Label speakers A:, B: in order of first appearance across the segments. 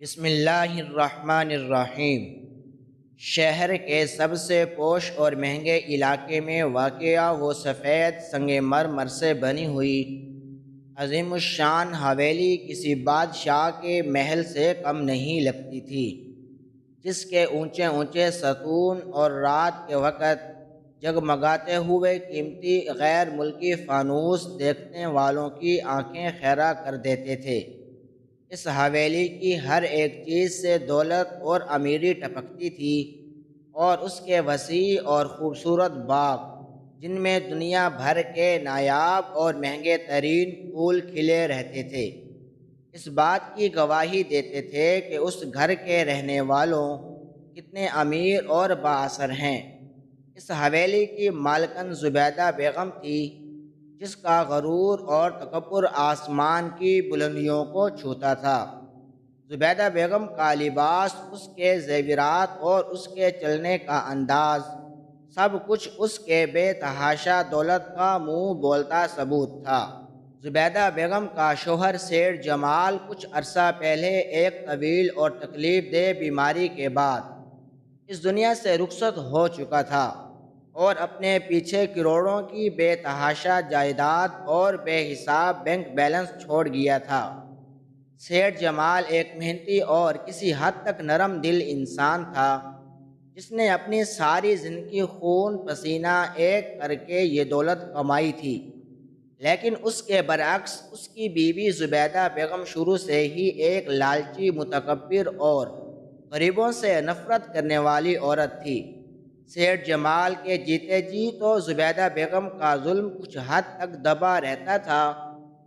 A: بسم اللہ الرحمن الرحیم۔ شہر کے سب سے پوش اور مہنگے علاقے میں واقع وہ سفید سنگ مرمر سے بنی ہوئی عظیم الشان حویلی کسی بادشاہ کے محل سے کم نہیں لگتی تھی، جس کے اونچے اونچے ستون اور رات کے وقت جگمگاتے ہوئے قیمتی غیر ملکی فانوس دیکھنے والوں کی آنکھیں خیرہ کر دیتے تھے۔ اس حویلی کی ہر ایک چیز سے دولت اور امیری ٹپکتی تھی، اور اس کے وسیع اور خوبصورت باغ، جن میں دنیا بھر کے نایاب اور مہنگے ترین پھول کھلے رہتے تھے، اس بات کی گواہی دیتے تھے کہ اس گھر کے رہنے والوں کتنے امیر اور بااثر ہیں۔ اس حویلی کی مالکن زبیدہ بیگم تھی، جس کا غرور اور تکبر آسمان کی بلندیوں کو چھوتا تھا۔ زبیدہ بیگم کا لباس، اس کے زیورات اور اس کے چلنے کا انداز، سب کچھ اس کے بے تحاشا دولت کا منہ بولتا ثبوت تھا۔ زبیدہ بیگم کا شوہر سیٹھ جمال کچھ عرصہ پہلے ایک طویل اور تکلیف دہ بیماری کے بعد اس دنیا سے رخصت ہو چکا تھا، اور اپنے پیچھے کروڑوں کی بے تحاشا جائیداد اور بے حساب بینک بیلنس چھوڑ گیا تھا۔ سیٹھ جمال ایک محنتی اور کسی حد تک نرم دل انسان تھا، جس نے اپنی ساری زندگی خون پسینہ ایک کر کے یہ دولت کمائی تھی، لیکن اس کے برعکس اس کی بیوی زبیدہ بیگم شروع سے ہی ایک لالچی، متکبر اور غریبوں سے نفرت کرنے والی عورت تھی۔ سیٹھ جمال کے جیتے جی تو زبیدہ بیگم کا ظلم کچھ حد تک دبا رہتا تھا،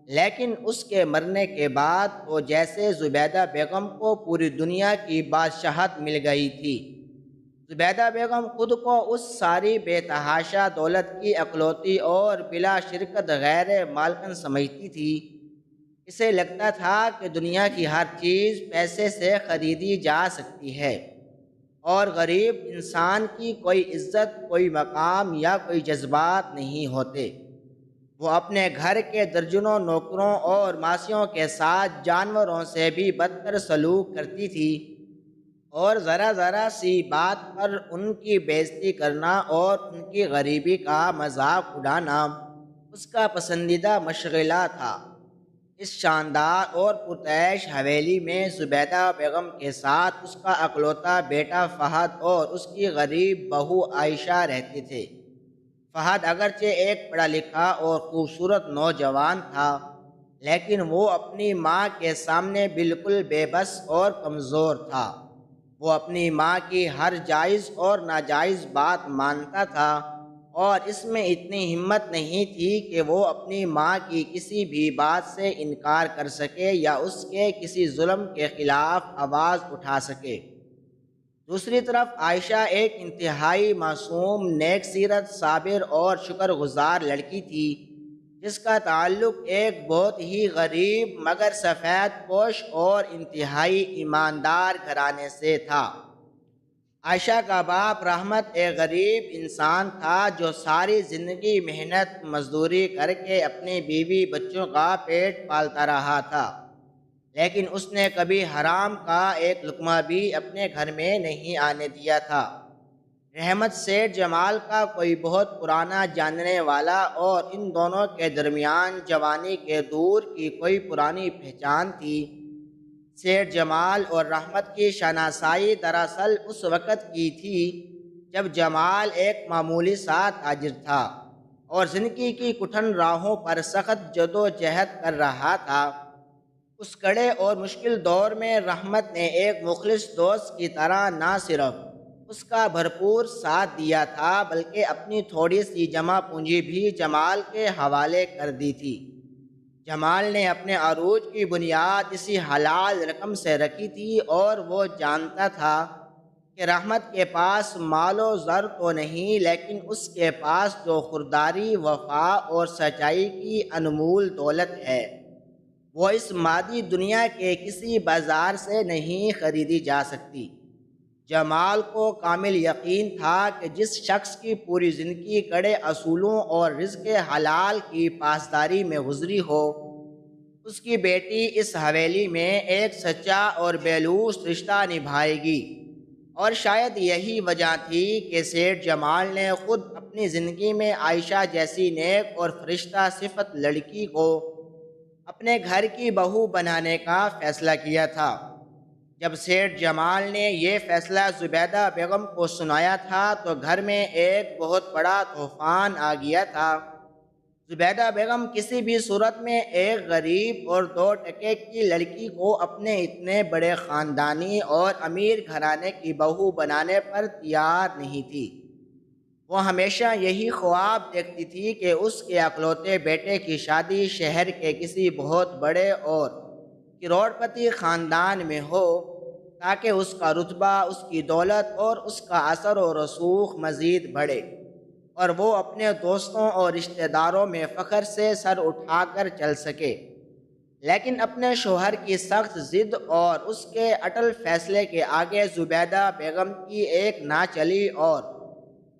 A: لیکن اس کے مرنے کے بعد تو جیسے زبیدہ بیگم کو پوری دنیا کی بادشاہت مل گئی تھی۔ زبیدہ بیگم خود کو اس ساری بے تحاشا دولت کی اکلوتی اور بلا شرکت غیر مالکن سمجھتی تھی۔ اسے لگتا تھا کہ دنیا کی ہر چیز پیسے سے خریدی جا سکتی ہے، اور غریب انسان کی کوئی عزت، کوئی مقام یا کوئی جذبات نہیں ہوتے۔ وہ اپنے گھر کے درجنوں نوکروں اور ماسیوں کے ساتھ جانوروں سے بھی بدتر سلوک کرتی تھی، اور ذرا ذرا سی بات پر ان کی بےعزتی کرنا اور ان کی غریبی کا مذاق اڑانا اس کا پسندیدہ مشغلہ تھا۔ اس شاندار اور پرتعیش حویلی میں زبیدہ بیگم کے ساتھ اس کا اکلوتا بیٹا فہد اور اس کی غریب بہو عائشہ رہتے تھے۔ فہد اگرچہ ایک پڑھا لکھا اور خوبصورت نوجوان تھا، لیکن وہ اپنی ماں کے سامنے بالکل بے بس اور کمزور تھا۔ وہ اپنی ماں کی ہر جائز اور ناجائز بات مانتا تھا، اور اس میں اتنی ہمت نہیں تھی کہ وہ اپنی ماں کی کسی بھی بات سے انکار کر سکے یا اس کے کسی ظلم کے خلاف آواز اٹھا سکے۔ دوسری طرف عائشہ ایک انتہائی معصوم، نیک سیرت، صابر اور شکر گزار لڑکی تھی، جس کا تعلق ایک بہت ہی غریب مگر سفید پوش اور انتہائی ایماندار گھرانے سے تھا۔ عائشہ کا باپ رحمت ایک غریب انسان تھا، جو ساری زندگی محنت مزدوری کر کے اپنی بیوی بچوں کا پیٹ پالتا رہا تھا، لیکن اس نے کبھی حرام کا ایک لقمہ بھی اپنے گھر میں نہیں آنے دیا تھا۔ رحمت سیٹھ جمال کا کوئی بہت پرانا جاننے والا، اور ان دونوں کے درمیان جوانی کے دور کی کوئی پرانی پہچان تھی۔ سیٹھ جمال اور رحمت کی شناسائی دراصل اس وقت کی تھی جب جمال ایک معمولی سا تاجر تھا اور زندگی کی کٹھن راہوں پر سخت جدوجہد کر رہا تھا۔ اس کڑے اور مشکل دور میں رحمت نے ایک مخلص دوست کی طرح نہ صرف اس کا بھرپور ساتھ دیا تھا، بلکہ اپنی تھوڑی سی جمع پونجی بھی جمال کے حوالے کر دی تھی۔ جمال نے اپنے عروج کی بنیاد اسی حلال رقم سے رکھی تھی، اور وہ جانتا تھا کہ رحمت کے پاس مال و زر تو نہیں، لیکن اس کے پاس جو خودداری، وفا اور سچائی کی انمول دولت ہے، وہ اس مادی دنیا کے کسی بازار سے نہیں خریدی جا سکتی۔ جمال کو کامل یقین تھا کہ جس شخص کی پوری زندگی کڑے اصولوں اور رزق حلال کی پاسداری میں گزری ہو، اس کی بیٹی اس حویلی میں ایک سچا اور بیلوس رشتہ نبھائے گی۔ اور شاید یہی وجہ تھی کہ سیٹھ جمال نے خود اپنی زندگی میں عائشہ جیسی نیک اور فرشتہ صفت لڑکی کو اپنے گھر کی بہو بنانے کا فیصلہ کیا تھا۔ جب سیٹھ جمال نے یہ فیصلہ زبیدہ بیگم کو سنایا تھا تو گھر میں ایک بہت بڑا طوفان آ گیا تھا۔ زبیدہ بیگم کسی بھی صورت میں ایک غریب اور دو ٹکے کی لڑکی کو اپنے اتنے بڑے خاندانی اور امیر گھرانے کی بہو بنانے پر تیار نہیں تھی۔ وہ ہمیشہ یہی خواب دیکھتی تھی کہ اس کے اکلوتے بیٹے کی شادی شہر کے کسی بہت بڑے اور کروڑ پتی خاندان میں ہو، تاکہ اس کا رتبہ، اس کی دولت اور اس کا اثر و رسوخ مزید بڑھے، اور وہ اپنے دوستوں اور رشتہ داروں میں فخر سے سر اٹھا کر چل سکے۔ لیکن اپنے شوہر کی سخت ضد اور اس کے اٹل فیصلے کے آگے زبیدہ بیگم کی ایک نہ چلی اور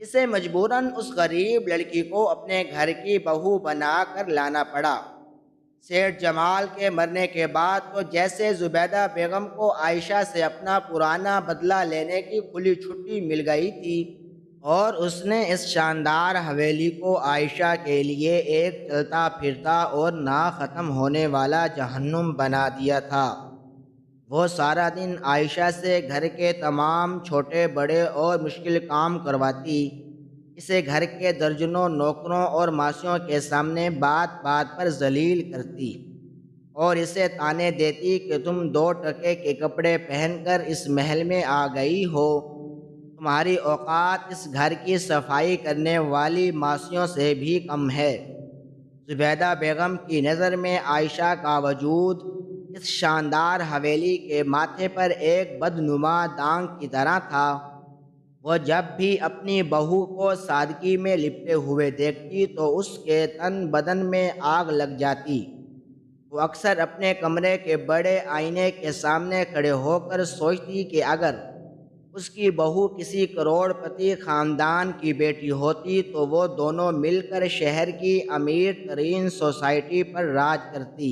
A: اسے مجبوراً اس غریب لڑکی کو اپنے گھر کی بہو بنا کر لانا پڑا۔ سیٹھ جمال کے مرنے کے بعد تو جیسے زبیدہ بیگم کو عائشہ سے اپنا پرانا بدلہ لینے کی کھلی چھٹی مل گئی تھی، اور اس نے اس شاندار حویلی کو عائشہ کے لیے ایک چلتا پھرتا اور نہ ختم ہونے والا جہنم بنا دیا تھا۔ وہ سارا دن عائشہ سے گھر کے تمام چھوٹے بڑے اور مشکل کام کرواتی، اسے گھر کے درجنوں نوکروں اور ماسیوں کے سامنے بات بات پر ذلیل کرتی اور اسے طعنے دیتی کہ تم 2 ٹکے کے کپڑے پہن کر اس محل میں آ گئی ہو، تمہاری اوقات اس گھر کی صفائی کرنے والی ماسیوں سے بھی کم ہے۔ زبیدہ بیگم کی نظر میں عائشہ کا وجود اس شاندار حویلی کے ماتھے پر ایک بدنما داغ کی طرح تھا۔ وہ جب بھی اپنی بہو کو سادگی میں لپٹے ہوئے دیکھتی تو اس کے تن بدن میں آگ لگ جاتی۔ وہ اکثر اپنے کمرے کے بڑے آئینے کے سامنے کھڑے ہو کر سوچتی کہ اگر اس کی بہو کسی کروڑ پتی خاندان کی بیٹی ہوتی تو وہ دونوں مل کر شہر کی امیر ترین سوسائٹی پر راج کرتی،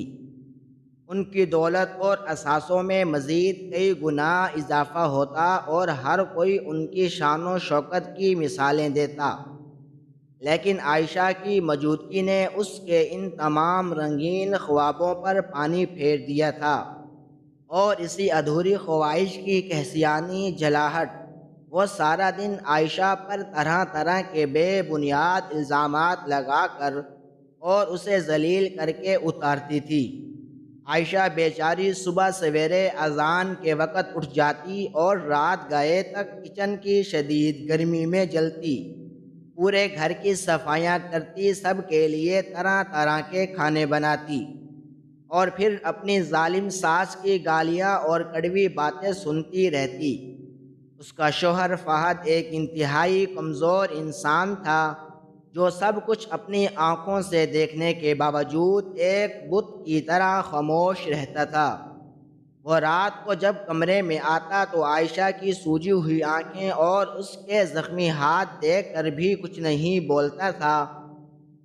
A: ان کی دولت اور اثاثوں میں مزید کئی گنا اضافہ ہوتا اور ہر کوئی ان کی شان و شوکت کی مثالیں دیتا۔ لیکن عائشہ کی موجودگی نے اس کے ان تمام رنگین خوابوں پر پانی پھیر دیا تھا، اور اسی ادھوری خواہش کی کہسیانی جلاہٹ وہ سارا دن عائشہ پر طرح طرح کے بے بنیاد الزامات لگا کر اور اسے ذلیل کر کے اتارتی تھی۔ عائشہ بیچاری صبح سویرے اذان کے وقت اٹھ جاتی اور رات گئے تک کچن کی شدید گرمی میں جلتی، پورے گھر کی صفائیاں کرتی، سب کے لیے طرح طرح کے کھانے بناتی، اور پھر اپنی ظالم ساس کی گالیاں اور کڑوی باتیں سنتی رہتی۔ اس کا شوہر فہد ایک انتہائی کمزور انسان تھا، جو سب کچھ اپنی آنکھوں سے دیکھنے کے باوجود ایک بت کی طرح خاموش رہتا تھا۔ وہ رات کو جب کمرے میں آتا تو عائشہ کی سوجی ہوئی آنکھیں اور اس کے زخمی ہاتھ دیکھ کر بھی کچھ نہیں بولتا تھا۔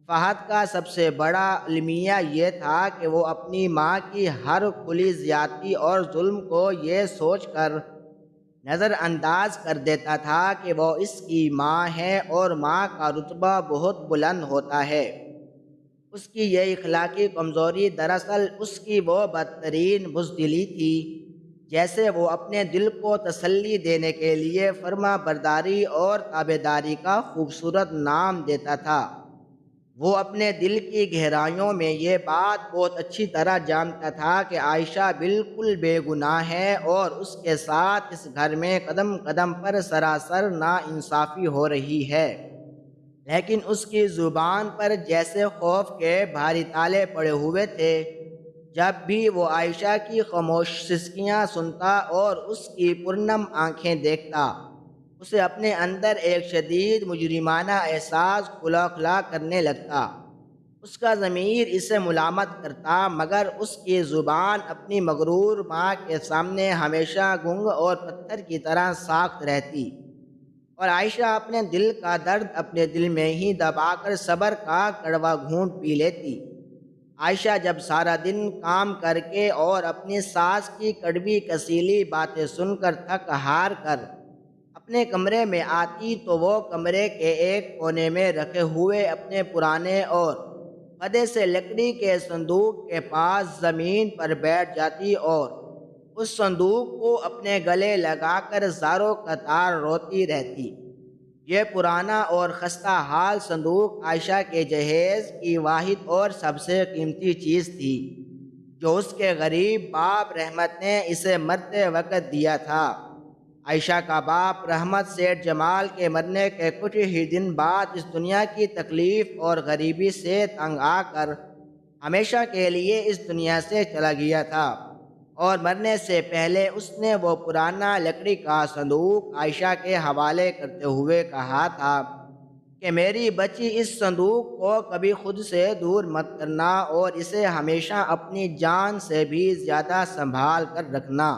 A: فہد کا سب سے بڑا المیہ یہ تھا کہ وہ اپنی ماں کی ہر کھلی زیادتی اور ظلم کو یہ سوچ کر نظر انداز کر دیتا تھا کہ وہ اس کی ماں ہے اور ماں کا رتبہ بہت بلند ہوتا ہے۔ اس کی یہ اخلاقی کمزوری دراصل اس کی وہ بدترین بزدلی تھی، جیسے وہ اپنے دل کو تسلی دینے کے لیے فرما برداری اور تابعداری کا خوبصورت نام دیتا تھا۔ وہ اپنے دل کی گہرائیوں میں یہ بات بہت اچھی طرح جانتا تھا کہ عائشہ بالکل بے گناہ ہے اور اس کے ساتھ اس گھر میں قدم قدم پر سراسر ناانصافی ہو رہی ہے، لیکن اس کی زبان پر جیسے خوف کے بھاری تالے پڑے ہوئے تھے۔ جب بھی وہ عائشہ کی خاموش سسکیاں سنتا اور اس کی پرنم آنکھیں دیکھتا، اسے اپنے اندر ایک شدید مجرمانہ احساس کھلا کھلا کرنے لگتا۔ اس کا ضمیر اسے ملامت کرتا، مگر اس کی زبان اپنی مغرور ماں کے سامنے ہمیشہ گنگ اور پتھر کی طرح ساخت رہتی، اور عائشہ اپنے دل کا درد اپنے دل میں ہی دبا کر صبر کا کڑوا گھونٹ پی لیتی۔ عائشہ جب سارا دن کام کر کے اور اپنی ساس کی کڑوی کسیلی باتیں سن کر تھک ہار کر اپنے کمرے میں آتی تو وہ کمرے کے ایک کونے میں رکھے ہوئے اپنے پرانے اور گدے سے لکڑی کے صندوق کے پاس زمین پر بیٹھ جاتی اور اس صندوق کو اپنے گلے لگا کر زاروں قطار روتی رہتی۔ یہ پرانا اور خستہ حال صندوق عائشہ کے جہیز کی واحد اور سب سے قیمتی چیز تھی جو اس کے غریب باپ رحمت نے اسے مرتے وقت دیا تھا۔ عائشہ کا باپ رحمت سیٹھ جمال کے مرنے کے کچھ ہی دن بعد اس دنیا کی تکلیف اور غریبی سے تنگ آ کر ہمیشہ کے لیے اس دنیا سے چلا گیا تھا، اور مرنے سے پہلے اس نے وہ پرانا لکڑی کا صندوق عائشہ کے حوالے کرتے ہوئے کہا تھا کہ میری بچی اس صندوق کو کبھی خود سے دور مت کرنا اور اسے ہمیشہ اپنی جان سے بھی زیادہ سنبھال کر رکھنا۔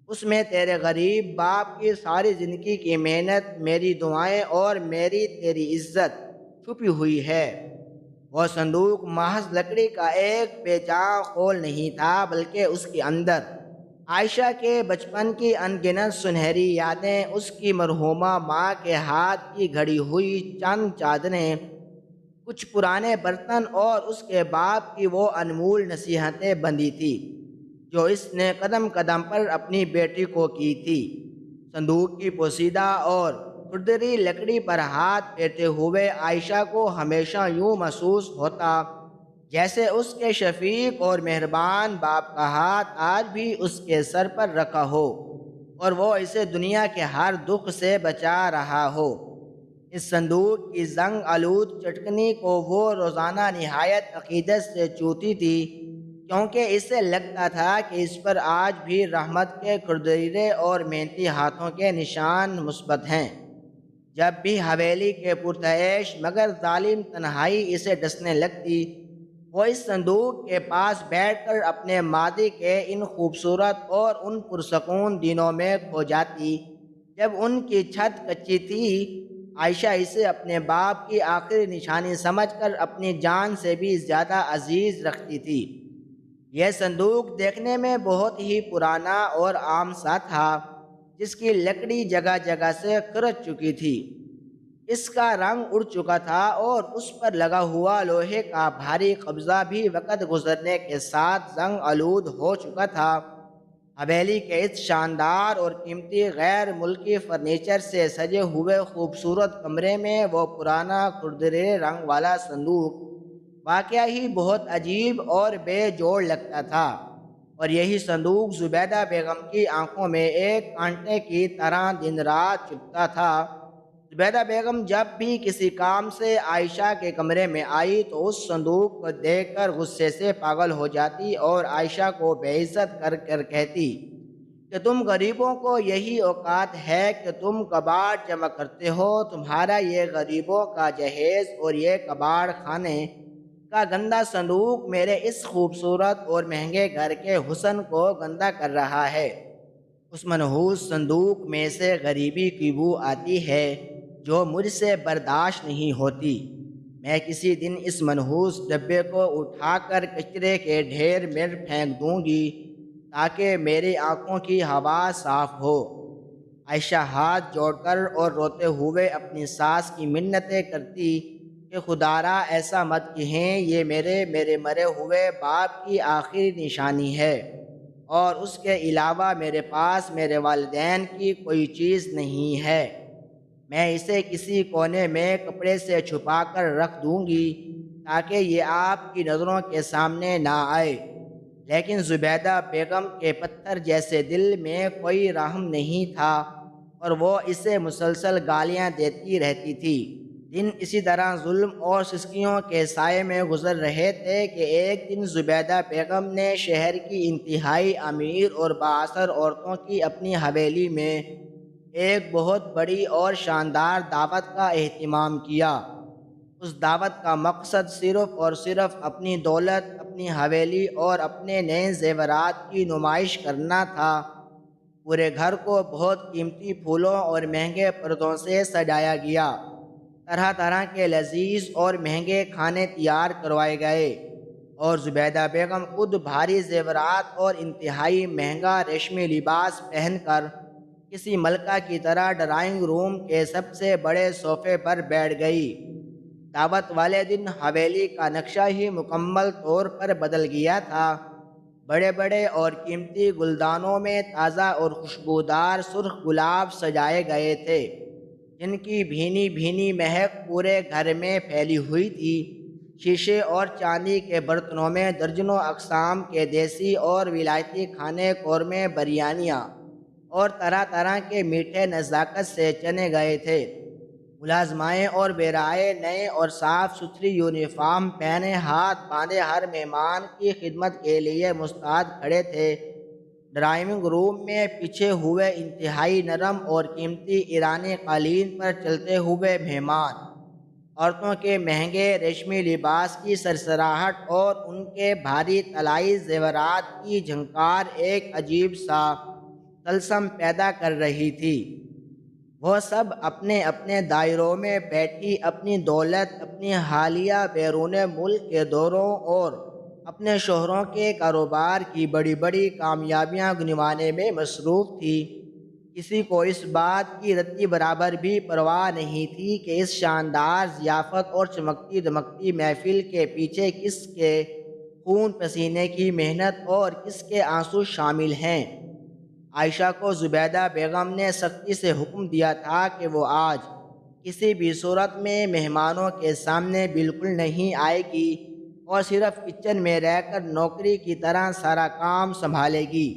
A: اس میں تیرے غریب باپ کی ساری زندگی کی محنت، میری دعائیں اور میری تیری عزت چھپی ہوئی ہے۔ وہ صندوق محض لکڑی کا ایک بے جان خول نہیں تھا، بلکہ اس کے اندر عائشہ کے بچپن کی ان گنت سنہری یادیں، اس کی مرحومہ ماں کے ہاتھ کی گھڑی ہوئی چند چادریں، کچھ پرانے برتن اور اس کے باپ کی وہ انمول نصیحتیں بندھی تھی جو اس نے قدم قدم پر اپنی بیٹی کو کی تھی۔ صندوق کی پوشیدہ اور کھردری لکڑی پر ہاتھ پھیرتے ہوئے عائشہ کو ہمیشہ یوں محسوس ہوتا جیسے اس کے شفیق اور مہربان باپ کا ہاتھ آج بھی اس کے سر پر رکھا ہو اور وہ اسے دنیا کے ہر دکھ سے بچا رہا ہو۔ اس صندوق کی زنگ آلود چٹکنی کو وہ روزانہ نہایت عقیدت سے چوتی تھی، کیونکہ اسے لگتا تھا کہ اس پر آج بھی رحمت کے کھردرے اور محنتی ہاتھوں کے نشان مثبت ہیں۔ جب بھی حویلی کے پرتعیش مگر ظالم تنہائی اسے ڈسنے لگتی، وہ اس صندوق کے پاس بیٹھ کر اپنے ماضی کے ان خوبصورت اور ان پرسکون دنوں میں کھو جاتی جب ان کی چھت کچی تھی۔ عائشہ اسے اپنے باپ کی آخری نشانی سمجھ کر اپنی جان سے بھی زیادہ عزیز رکھتی تھی۔ یہ صندوق دیکھنے میں بہت ہی پرانا اور عام سا تھا، جس کی لکڑی جگہ جگہ سے کرچ چکی تھی، اس کا رنگ اڑ چکا تھا اور اس پر لگا ہوا لوہے کا بھاری قبضہ بھی وقت گزرنے کے ساتھ زنگ آلود ہو چکا تھا۔ حویلی کے اس شاندار اور قیمتی غیر ملکی فرنیچر سے سجے ہوئے خوبصورت کمرے میں وہ پرانا کھردرے رنگ والا صندوق واقعہ ہی بہت عجیب اور بے جوڑ لگتا تھا، اور یہی صندوق زبیدہ بیگم کی آنکھوں میں ایک کانٹے کی طرح دن رات چبھتا تھا۔ زبیدہ بیگم جب بھی کسی کام سے عائشہ کے کمرے میں آئی تو اس صندوق کو دیکھ کر غصے سے پاگل ہو جاتی اور عائشہ کو بے عزت کر کر کہتی کہ تم غریبوں کو یہی اوقات ہے کہ تم کباڑ جمع کرتے ہو، تمہارا یہ غریبوں کا جہیز اور یہ کباڑ خانے کا گندا صندوق میرے اس خوبصورت اور مہنگے گھر کے حسن کو گندا کر رہا ہے۔ اس منحوس صندوق میں سے غریبی کی بو آتی ہے جو مجھ سے برداشت نہیں ہوتی۔ میں کسی دن اس منحوس ڈبے کو اٹھا کر کچرے کے ڈھیر میں پھینک دوں گی تاکہ میری آنکھوں کی ہوا صاف ہو۔ عائشہ ہاتھ جوڑ کر اور روتے ہوئے اپنی ساس کی منتیں کرتی کہ خدارا ایسا مت کہیں، یہ میرے مرے ہوئے باپ کی آخری نشانی ہے، اور اس کے علاوہ میرے پاس میرے والدین کی کوئی چیز نہیں ہے۔ میں اسے کسی کونے میں کپڑے سے چھپا کر رکھ دوں گی تاکہ یہ آپ کی نظروں کے سامنے نہ آئے۔ لیکن زبیدہ بیگم کے پتھر جیسے دل میں کوئی رحم نہیں تھا اور وہ اسے مسلسل گالیاں دیتی رہتی تھی۔ دن اسی طرح ظلم اور سسکیوں کے سائے میں گزر رہے تھے کہ ایک دن زبیدہ بیگم نے شہر کی انتہائی امیر اور بااثر عورتوں کی اپنی حویلی میں ایک بہت بڑی اور شاندار دعوت کا اہتمام کیا۔ اس دعوت کا مقصد صرف اور صرف اپنی دولت، اپنی حویلی اور اپنے نئے زیورات کی نمائش کرنا تھا۔ پورے گھر کو بہت قیمتی پھولوں اور مہنگے پردوں سے سجایا گیا، طرح طرح کے لذیذ اور مہنگے کھانے تیار کروائے گئے، اور زبیدہ بیگم خود بھاری زیورات اور انتہائی مہنگا ریشمی لباس پہن کر کسی ملکہ کی طرح ڈرائنگ روم کے سب سے بڑے صوفے پر بیٹھ گئی۔ دعوت والے دن حویلی کا نقشہ ہی مکمل طور پر بدل گیا تھا۔ بڑے بڑے اور قیمتی گلدانوں میں تازہ اور خوشبودار سرخ گلاب سجائے گئے تھے، جن کی بھینی بھینی مہک پورے گھر میں پھیلی ہوئی تھی۔ شیشے اور چاندی کے برتنوں میں درجنوں اقسام کے دیسی اور ولایتی کھانے، قورمے، بریانیاں اور طرح طرح کے میٹھے نزاکت سے چنے گئے تھے۔ ملازمائیں اور بیرائے نئے اور صاف ستھری یونیفارم پہنے ہاتھ باندھے ہر مہمان کی خدمت کے لیے مستعد کھڑے تھے۔ ڈرائنگ روم میں بچھے ہوئے انتہائی نرم اور قیمتی ایرانی قالین پر چلتے ہوئے مہمان، عورتوں کے مہنگے ریشمی لباس کی سرسراہٹ اور ان کے بھاری طلائی زیورات کی جھنکار ایک عجیب سا طلسم پیدا کر رہی تھی۔ وہ سب اپنے اپنے دائروں میں بیٹھی اپنی دولت، اپنی حالیہ بیرون ملک کے دوروں اور اپنے شوہروں کے کاروبار کی بڑی بڑی کامیابیاں گنوانے میں مصروف تھی۔ کسی کو اس بات کی رتی برابر بھی پرواہ نہیں تھی کہ اس شاندار ضیافت اور چمکتی دمکتی محفل کے پیچھے کس کے خون پسینے کی محنت اور کس کے آنسو شامل ہیں۔ عائشہ کو زبیدہ بیگم نے سختی سے حکم دیا تھا کہ وہ آج کسی بھی صورت میں مہمانوں کے سامنے بالکل نہیں آئے گی اور صرف کچن میں رہ کر نوکری کی طرح سارا کام سنبھالے گی،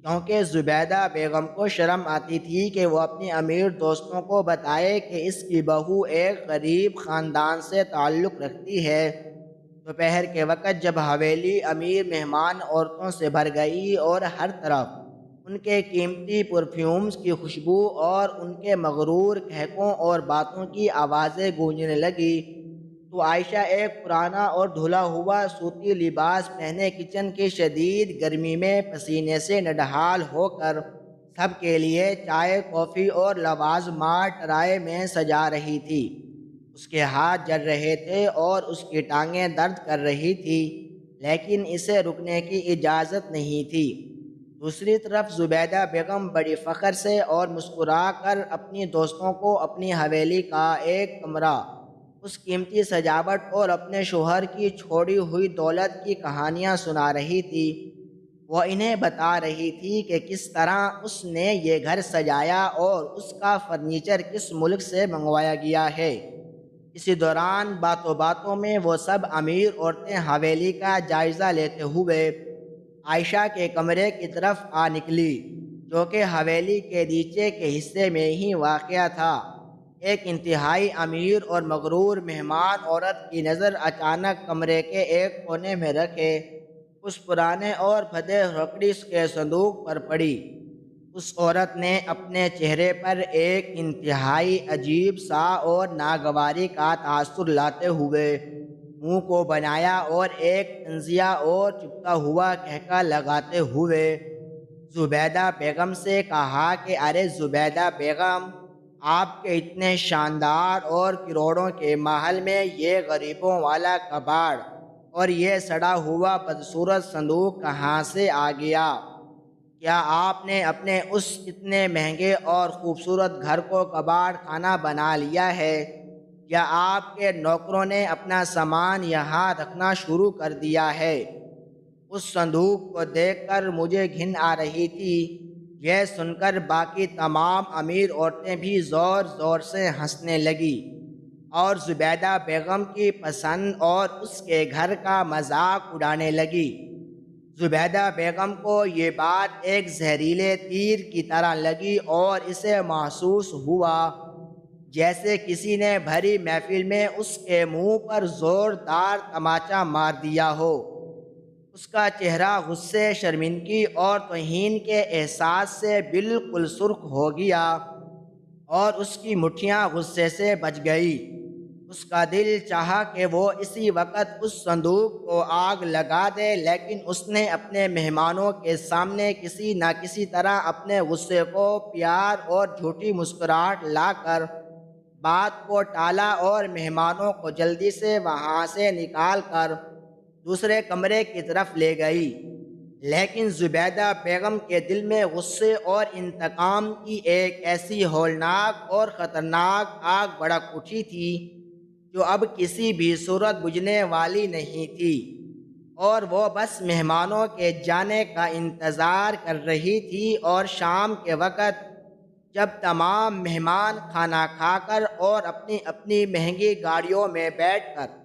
A: کیونکہ زبیدہ بیگم کو شرم آتی تھی کہ وہ اپنی امیر دوستوں کو بتائے کہ اس کی بہو ایک غریب خاندان سے تعلق رکھتی ہے۔ دوپہر کے وقت جب حویلی امیر مہمان عورتوں سے بھر گئی اور ہر طرف ان کے قیمتی پرفیومز کی خوشبو اور ان کے مغرور کہکوں اور باتوں کی آوازیں گونجنے لگی، تو عائشہ ایک پرانا اور دھلا ہوا سوتی لباس پہنے کچن کی شدید گرمی میں پسینے سے نڈھال ہو کر سب کے لیے چائے، کافی اور لوازمات ٹرائے میں سجا رہی تھی۔ اس کے ہاتھ جل رہے تھے اور اس کی ٹانگیں درد کر رہی تھی، لیکن اسے رکنے کی اجازت نہیں تھی۔ دوسری طرف زبیدہ بیگم بڑی فخر سے اور مسکرا کر اپنی دوستوں کو اپنی حویلی کا ایک کمرہ، اس قیمتی سجاوٹ اور اپنے شوہر کی چھوڑی ہوئی دولت کی کہانیاں سنا رہی تھی۔ وہ انہیں بتا رہی تھی کہ کس طرح اس نے یہ گھر سجایا اور اس کا فرنیچر کس ملک سے منگوایا گیا ہے۔ اسی دوران باتوں باتوں میں وہ سب امیر عورتیں حویلی کا جائزہ لیتے ہوئے عائشہ کے کمرے کی طرف آ نکلی، جو کہ حویلی کے نیچے کے حصے میں ہی واقع تھا۔ ایک انتہائی امیر اور مغرور مہمان عورت کی نظر اچانک کمرے کے ایک کونے میں رکھے اس پرانے اور بھدے لکڑی کے صندوق پر پڑی۔ اس عورت نے اپنے چہرے پر ایک انتہائی عجیب سا اور ناگواری کا تاثر لاتے ہوئے منہ کو بنایا اور ایک طنزیہ اور چبھتا ہوا کہکا لگاتے ہوئے زبیدہ بیگم سے کہا کہ ارے زبیدہ بیگم، آپ کے اتنے شاندار اور کروڑوں کے محل میں یہ غریبوں والا کباڑ اور یہ سڑا ہوا بدصورت صندوق کہاں سے آ گیا؟ کیا آپ نے اپنے اس اتنے مہنگے اور خوبصورت گھر کو کباڑ خانہ بنا لیا ہے، یا آپ کے نوکروں نے اپنا سامان یہاں رکھنا شروع کر دیا ہے؟ اس صندوق کو دیکھ کر مجھے گھن آ رہی تھی۔ یہ سن کر باقی تمام امیر عورتیں بھی زور زور سے ہنسنے لگی اور زبیدہ بیگم کی پسند اور اس کے گھر کا مذاق اڑانے لگی۔ زبیدہ بیگم کو یہ بات ایک زہریلے تیر کی طرح لگی اور اسے محسوس ہوا جیسے کسی نے بھری محفل میں اس کے منہ پر زوردار تماچا مار دیا ہو۔ اس کا چہرہ غصے، شرمندگی اور توہین کے احساس سے بالکل سرخ ہو گیا اور اس کی مٹھیاں غصے سے بچ گئی۔ اس کا دل چاہا کہ وہ اسی وقت اس صندوق کو آگ لگا دے، لیکن اس نے اپنے مہمانوں کے سامنے کسی نہ کسی طرح اپنے غصے کو پیار اور جھوٹی مسکراہٹ لا کر بات کو ٹالا اور مہمانوں کو جلدی سے وہاں سے نکال کر دوسرے کمرے کی طرف لے گئی، لیکن زبیدہ بیگم کے دل میں غصے اور انتقام کی ایک ایسی ہولناک اور خطرناک آگ بھڑک اٹھی تھی جو اب کسی بھی صورت بجھنے والی نہیں تھی، اور وہ بس مہمانوں کے جانے کا انتظار کر رہی تھی۔ اور شام کے وقت جب تمام مہمان کھانا کھا کر اور اپنی اپنی مہنگی گاڑیوں میں بیٹھ کر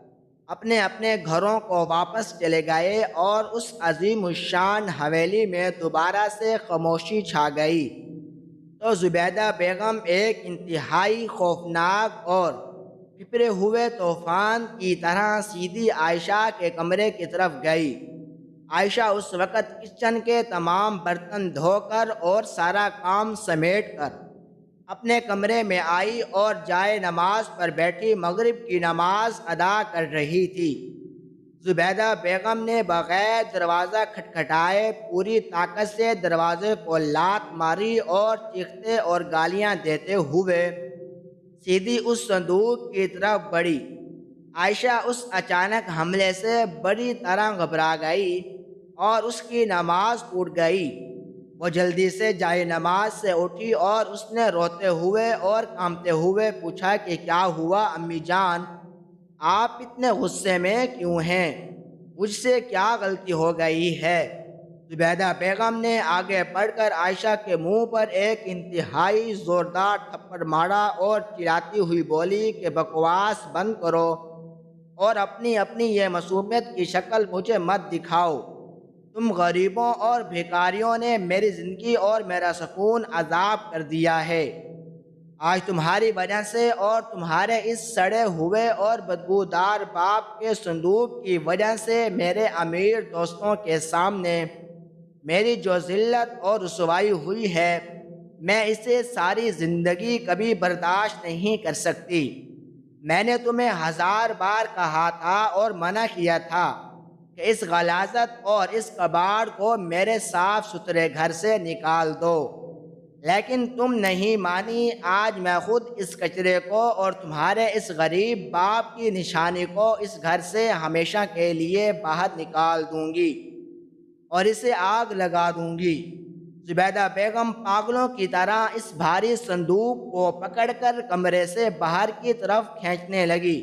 A: اپنے اپنے گھروں کو واپس چلے گئے اور اس عظیم الشان حویلی میں دوبارہ سے خاموشی چھا گئی، تو زبیدہ بیگم ایک انتہائی خوفناک اور پھپھرے ہوئے طوفان کی طرح سیدھی عائشہ کے کمرے کی طرف گئی۔ عائشہ اس وقت کچن کے تمام برتن دھو کر اور سارا کام سمیٹ کر اپنے کمرے میں آئی اور جائے نماز پر بیٹھی مغرب کی نماز ادا کر رہی تھی۔ زبیدہ بیگم نے بغیر دروازہ کھٹکھٹائے پوری طاقت سے دروازے کو لات ماری اور چیختے اور گالیاں دیتے ہوئے سیدھی اس صندوق کی طرف بڑھی۔ عائشہ اس اچانک حملے سے بڑی طرح گھبرا گئی اور اس کی نماز ٹوٹ گئی۔ وہ جلدی سے جائے نماز سے اٹھی اور اس نے روتے ہوئے اور کانپتے ہوئے پوچھا کہ کیا ہوا امی جان، آپ اتنے غصے میں کیوں ہیں؟ مجھ سے کیا غلطی ہو گئی ہے؟ زبیدہ بیگم نے آگے بڑھ کر عائشہ کے منہ پر ایک انتہائی زوردار تھپڑ مارا اور چڑھاتی ہوئی بولی کہ بکواس بند کرو اور اپنی یہ معصومیت کی شکل مجھے مت دکھاؤ۔ تم غریبوں اور بھکاریوں نے میری زندگی اور میرا سکون عذاب کر دیا ہے۔ آج تمہاری وجہ سے اور تمہارے اس سڑے ہوئے اور بدبودار باپ کے صندوق کی وجہ سے میرے امیر دوستوں کے سامنے میری جو ذلت اور رسوائی ہوئی ہے، میں اسے ساری زندگی کبھی برداشت نہیں کر سکتی۔ میں نے تمہیں 1000 بار کہا تھا اور منع کیا تھا کہ اس غلاظت اور اس کباڑ کو میرے صاف ستھرے گھر سے نکال دو، لیکن تم نہیں مانی۔ آج میں خود اس کچرے کو اور تمہارے اس غریب باپ کی نشانی کو اس گھر سے ہمیشہ کے لیے باہر نکال دوں گی اور اسے آگ لگا دوں گی۔ زبیدہ بیگم پاگلوں کی طرح اس بھاری صندوق کو پکڑ کر کمرے سے باہر کی طرف کھینچنے لگی۔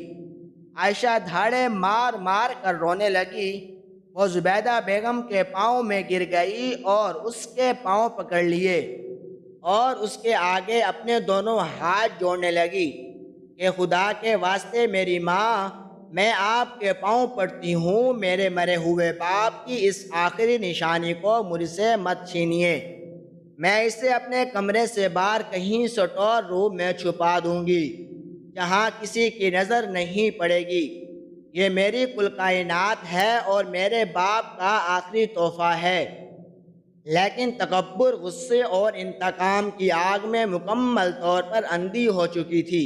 A: عائشہ دھاڑے مار مار کر رونے لگی۔ وہ زبیدہ بیگم کے پاؤں میں گر گئی اور اس کے پاؤں پکڑ لیے اور اس کے آگے اپنے دونوں ہاتھ جوڑنے لگی کہ خدا کے واسطے میری ماں، میں آپ کے پاؤں پڑتی ہوں، میرے مرے ہوئے باپ کی اس آخری نشانی کو مجھ سے مت چھینیے۔ میں اسے اپنے کمرے سے باہر کہیں سٹور روم میں چھپا دوں گی جہاں کسی کی نظر نہیں پڑے گی۔ یہ میری کل کائنات ہے اور میرے باپ کا آخری تحفہ ہے۔ لیکن تکبر، غصے اور انتقام کی آگ میں مکمل طور پر اندھی ہو چکی تھی۔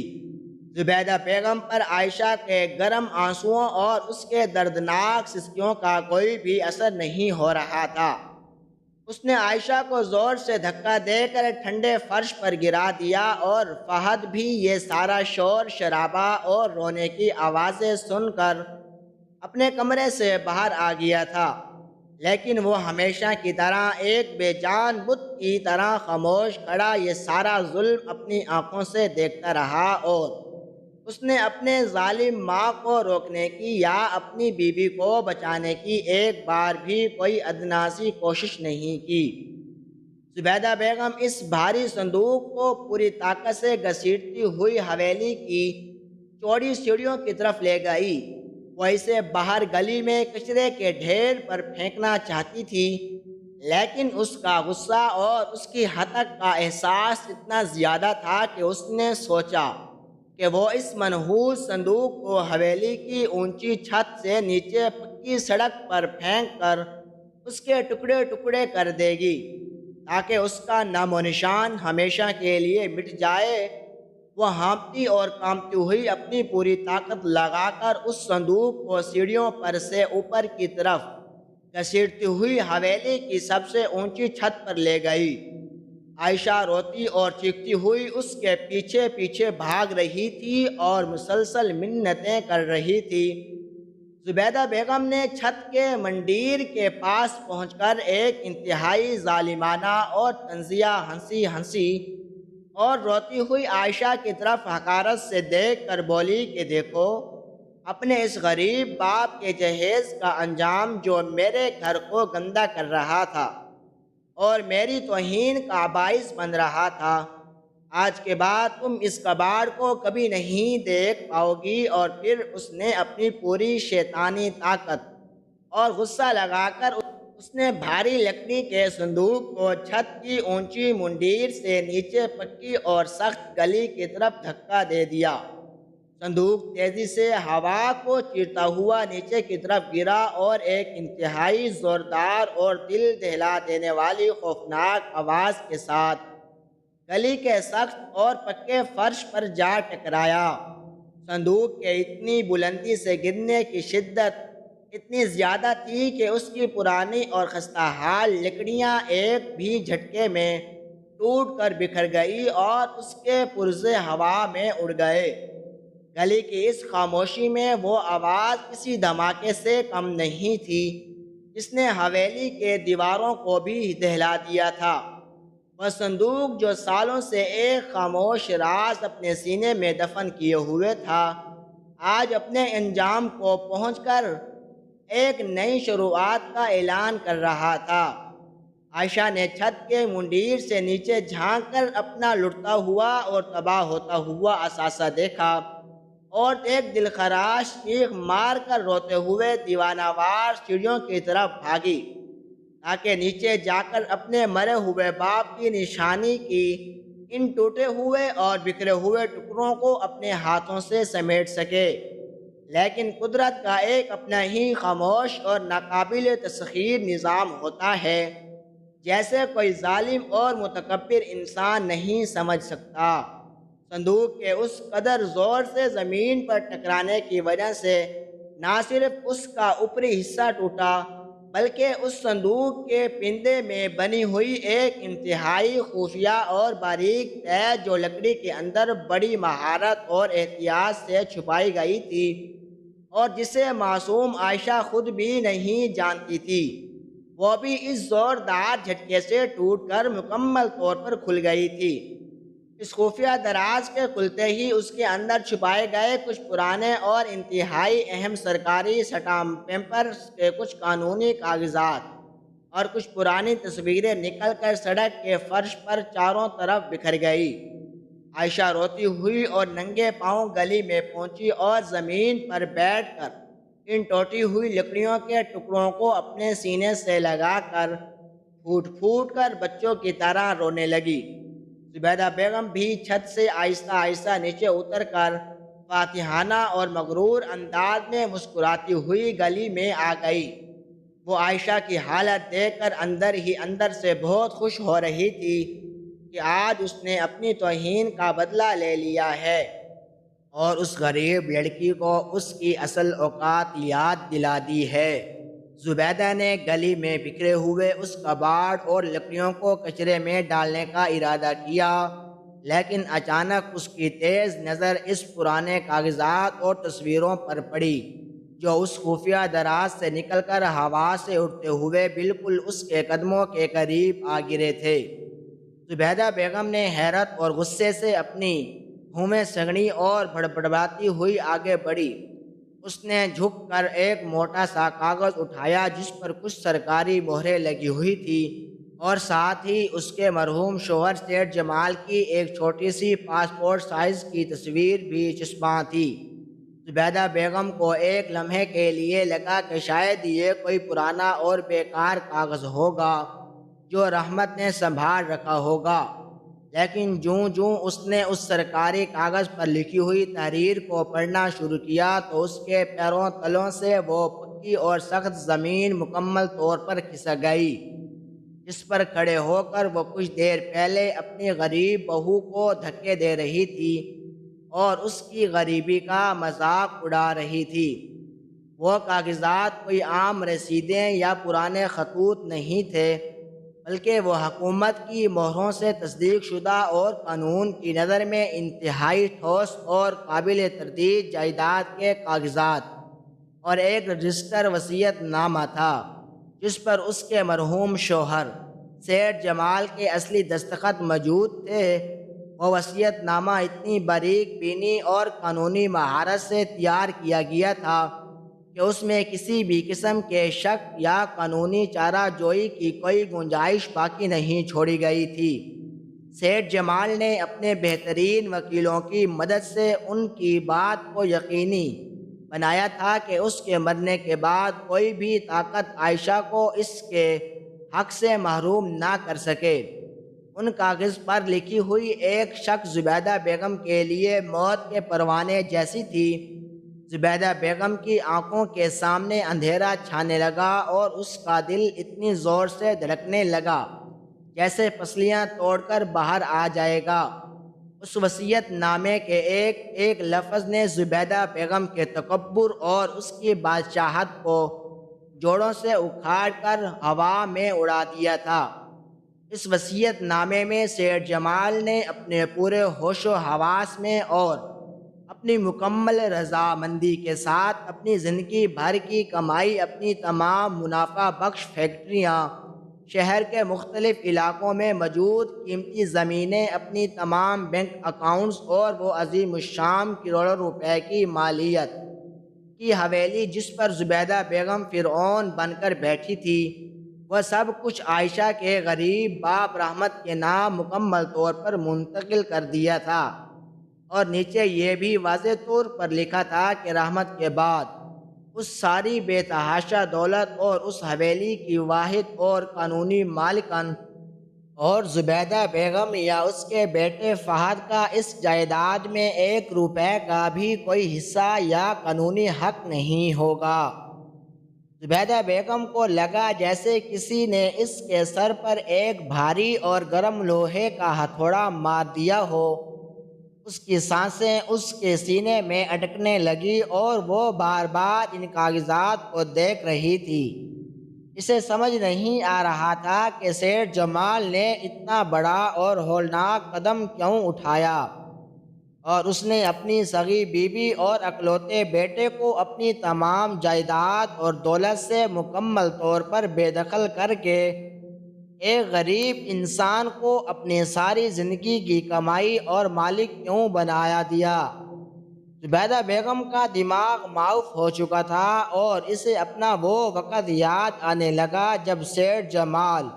A: زبیدہ بیگم پر عائشہ کے گرم آنسوؤں اور اس کے دردناک سسکیوں کا کوئی بھی اثر نہیں ہو رہا تھا۔ اس نے عائشہ کو زور سے دھکا دے کر ٹھنڈے فرش پر گرا دیا اور فہد بھی یہ سارا شور شرابہ اور رونے کی آوازیں سن کر اپنے کمرے سے باہر آ گیا تھا، لیکن وہ ہمیشہ کی طرح ایک بے جان بت کی طرح خاموش کھڑا یہ سارا ظلم اپنی آنکھوں سے دیکھتا رہا، اور اس نے اپنے ظالم ماں کو روکنے کی یا اپنی بیوی کو بچانے کی ایک بار بھی کوئی ادنا سی کوشش نہیں کی۔ زبیدہ بیگم اس بھاری صندوق کو پوری طاقت سے گھسیٹتی ہوئی حویلی کی چوڑی سیڑھیوں کی طرف لے گئی۔ وہ اسے باہر گلی میں کچرے کے ڈھیر پر پھینکنا چاہتی تھی، لیکن اس کا غصہ اور اس کی ہتک کا احساس اتنا زیادہ تھا کہ اس نے سوچا کہ وہ اس منحوس صندوق کو حویلی کی اونچی چھت سے نیچے پکی سڑک پر پھینک کر اس کے ٹکڑے ٹکڑے کر دے گی تاکہ اس کا نام و نشان ہمیشہ کے لیے مٹ جائے۔ وہ ہانپتی اور کانپتی ہوئی اپنی پوری طاقت لگا کر اس صندوق کو سیڑھیوں پر سے اوپر کی طرف گھسیٹتی ہوئی حویلی کی سب سے اونچی چھت پر لے گئی۔ عائشہ روتی اور چیختی ہوئی اس کے پیچھے پیچھے بھاگ رہی تھی اور مسلسل منتیں کر رہی تھی۔ زبیدہ بیگم نے چھت کے مندیر کے پاس پہنچ کر ایک انتہائی ظالمانہ اور طنزیہ ہنسی اور روتی ہوئی عائشہ کی طرف حقارت سے دیکھ کر بولی کہ دیکھو اپنے اس غریب باپ کے جہیز کا انجام، جو میرے گھر کو گندہ کر رہا تھا اور میری توہین کا باعث بن رہا تھا۔ آج کے بعد تم اس کباڑ کو کبھی نہیں دیکھ پاؤ گی۔ اور پھر اس نے اپنی پوری شیطانی طاقت اور غصہ لگا کر اس نے بھاری لکڑی کے صندوق کو چھت کی اونچی مندیر سے نیچے پکی اور سخت گلی کی طرف دھکا دے دیا۔ صندوق تیزی سے ہوا کو چیرتا ہوا نیچے کی طرف گرا اور ایک انتہائی زوردار اور دل دہلا دینے والی خوفناک آواز کے ساتھ گلی کے سخت اور پکے فرش پر جا ٹکرایا۔ صندوق کے اتنی بلندی سے گرنے کی شدت اتنی زیادہ تھی کہ اس کی پرانی اور خستہ حال لکڑیاں ایک بھی جھٹکے میں ٹوٹ کر بکھر گئی اور اس کے پرزے ہوا میں اڑ گئے۔ گلی کی اس خاموشی میں وہ آواز کسی دھماکے سے کم نہیں تھی جس نے حویلی کے دیواروں کو بھی دہلا دیا تھا۔ وہ صندوق جو سالوں سے ایک خاموش راز اپنے سینے میں دفن کیے ہوئے تھا، آج اپنے انجام کو پہنچ کر ایک نئی شروعات کا اعلان کر رہا تھا۔ عائشہ نے چھت کے مندیر سے نیچے جھانک کر اپنا لٹتا ہوا اور تباہ ہوتا ہوا اثاثہ دیکھا اور ایک دلخراش چیخ مار کر روتے ہوئے دیوانہ وار سیڑھیوں کی طرف بھاگی تاکہ نیچے جا کر اپنے مرے ہوئے باپ کی نشانی کی ان ٹوٹے ہوئے اور بکھرے ہوئے ٹکڑوں کو اپنے ہاتھوں سے سمیٹ سکے۔ لیکن قدرت کا ایک اپنا ہی خاموش اور ناقابل تسخیر نظام ہوتا ہے، جیسے کوئی ظالم اور متکبر انسان نہیں سمجھ سکتا۔ صندوق کے اس قدر زور سے زمین پر ٹکرانے کی وجہ سے نہ صرف اس کا اوپری حصہ ٹوٹا بلکہ اس صندوق کے پندے میں بنی ہوئی ایک انتہائی خفیہ اور باریک تہہ جو لکڑی کے اندر بڑی مہارت اور احتیاط سے چھپائی گئی تھی اور جسے معصوم عائشہ خود بھی نہیں جانتی تھی، وہ بھی اس زوردار جھٹکے سے ٹوٹ کر مکمل طور پر کھل گئی تھی۔ اس خفیہ دراز کے کھلتے ہی اس کے اندر چھپائے گئے کچھ پرانے اور انتہائی اہم سرکاری سٹامپ پیپرز کے کچھ قانونی کاغذات اور کچھ پرانی تصویریں نکل کر سڑک کے فرش پر چاروں طرف بکھر گئی۔ عائشہ روتی ہوئی اور ننگے پاؤں گلی میں پہنچی اور زمین پر بیٹھ کر ان ٹوٹی ہوئی لکڑیوں کے ٹکڑوں کو اپنے سینے سے لگا کر پھوٹ پھوٹ کر بچوں کی طرح رونے لگی۔ زبیدہ بیگم بھی چھت سے آہستہ آہستہ نیچے اتر کر فاتحانہ اور مغرور انداز میں مسکراتی ہوئی گلی میں آ گئی۔ وہ عائشہ کی حالت دیکھ کر اندر ہی اندر سے بہت خوش ہو رہی تھی کہ آج اس نے اپنی توہین کا بدلہ لے لیا ہے اور اس غریب لڑکی کو اس کی اصل اوقات یاد دلا دی ہے۔ زبیدہ نے گلی میں بکھرے ہوئے اس کباڑ اور لکڑیوں کو کچرے میں ڈالنے کا ارادہ کیا، لیکن اچانک اس کی تیز نظر اس پرانے کاغذات اور تصویروں پر پڑی جو اس خفیہ دراز سے نکل کر ہوا سے اڑتے ہوئے بالکل اس کے قدموں کے قریب آ گرے تھے۔ زبیدہ بیگم نے حیرت اور غصے سے اپنی ہونیں سنگڑی اور بڑبڑاتی ہوئی آگے بڑھی۔ اس نے جھک کر ایک موٹا سا کاغذ اٹھایا جس پر کچھ سرکاری مہریں لگی ہوئی تھی اور ساتھ ہی اس کے مرحوم شوہر سیٹھ جمال کی ایک چھوٹی سی پاسپورٹ سائز کی تصویر بھی چسپاں تھی۔ زبیدہ بیگم کو ایک لمحے کے لیے لگا کہ شاید یہ کوئی پرانا اور بیکار کاغذ ہوگا جو رحمت نے سنبھال رکھا ہوگا، لیکن جوں اس نے اس سرکاری کاغذ پر لکھی ہوئی تحریر کو پڑھنا شروع کیا تو اس کے پیروں تلوں سے وہ پکی اور سخت زمین مکمل طور پر کھسک گئی جس پر کھڑے ہو کر وہ کچھ دیر پہلے اپنی غریب بہو کو دھکے دے رہی تھی اور اس کی غریبی کا مذاق اڑا رہی تھی۔ وہ کاغذات کوئی عام رسیدیں یا پرانے خطوط نہیں تھے، بلکہ وہ حکومت کی مہروں سے تصدیق شدہ اور قانون کی نظر میں انتہائی ٹھوس اور قابل تردید جائیداد کے کاغذات اور ایک رجسٹر وصیت نامہ تھا جس پر اس کے مرحوم شوہر سیٹھ جمال کے اصلی دستخط موجود تھے۔ وہ وصیت نامہ اتنی باریک بینی اور قانونی مہارت سے تیار کیا گیا تھا کہ اس میں کسی بھی قسم کے شک یا قانونی چارہ جوئی کی کوئی گنجائش باقی نہیں چھوڑی گئی تھی۔ سیٹھ جمال نے اپنے بہترین وکیلوں کی مدد سے ان کی بات کو یقینی بنایا تھا کہ اس کے مرنے کے بعد کوئی بھی طاقت عائشہ کو اس کے حق سے محروم نہ کر سکے۔ ان کاغذ پر لکھی ہوئی ایک شک زبیدہ بیگم کے لیے موت کے پروانے جیسی تھی۔ زبیدہ بیگم کی آنکھوں کے سامنے اندھیرا چھانے لگا اور اس کا دل اتنی زور سے دھڑکنے لگا جیسے پسلیاں توڑ کر باہر آ جائے گا۔ اس وصیت نامے کے ایک ایک لفظ نے زبیدہ بیگم کے تکبر اور اس کی بادشاہت کو جوڑوں سے اکھاڑ کر ہوا میں اڑا دیا تھا۔ اس وصیت نامے میں سیٹھ جمال نے اپنے پورے ہوش و حواس میں اور اپنی مکمل رضامندی کے ساتھ اپنی زندگی بھر کی کمائی، اپنی تمام منافع بخش فیکٹریاں، شہر کے مختلف علاقوں میں موجود قیمتی زمینیں، اپنی تمام بینک اکاؤنٹس اور وہ عظیم الشان کروڑوں روپے کی مالیت کی حویلی جس پر زبیدہ بیگم فرعون بن کر بیٹھی تھی، وہ سب کچھ عائشہ کے غریب باپ رحمت کے نام مکمل طور پر منتقل کر دیا تھا، اور نیچے یہ بھی واضح طور پر لکھا تھا کہ رحمت کے بعد اس ساری بے تحاشا دولت اور اس حویلی کی واحد اور قانونی مالکن اور زبیدہ بیگم یا اس کے بیٹے فہد کا اس جائیداد میں 1 روپے کا بھی کوئی حصہ یا قانونی حق نہیں ہوگا۔ زبیدہ بیگم کو لگا جیسے کسی نے اس کے سر پر ایک بھاری اور گرم لوہے کا ہتھوڑا مار دیا ہو۔ اس کی سانسیں اس کے سینے میں اٹکنے لگی اور وہ بار بار ان کاغذات کو دیکھ رہی تھی۔ اسے سمجھ نہیں آ رہا تھا کہ سیٹھ جمال نے اتنا بڑا اور ہولناک قدم کیوں اٹھایا، اور اس نے اپنی سگی بیوی اور اکلوتے بیٹے کو اپنی تمام جائیداد اور دولت سے مکمل طور پر بے دخل کر کے ایک غریب انسان کو اپنی ساری زندگی کی کمائی اور مالک کیوں بنایا دیا۔ زبیدہ بیگم کا دماغ معاف ہو چکا تھا اور اسے اپنا وہ وقت یاد آنے لگا جب سیٹھ جمال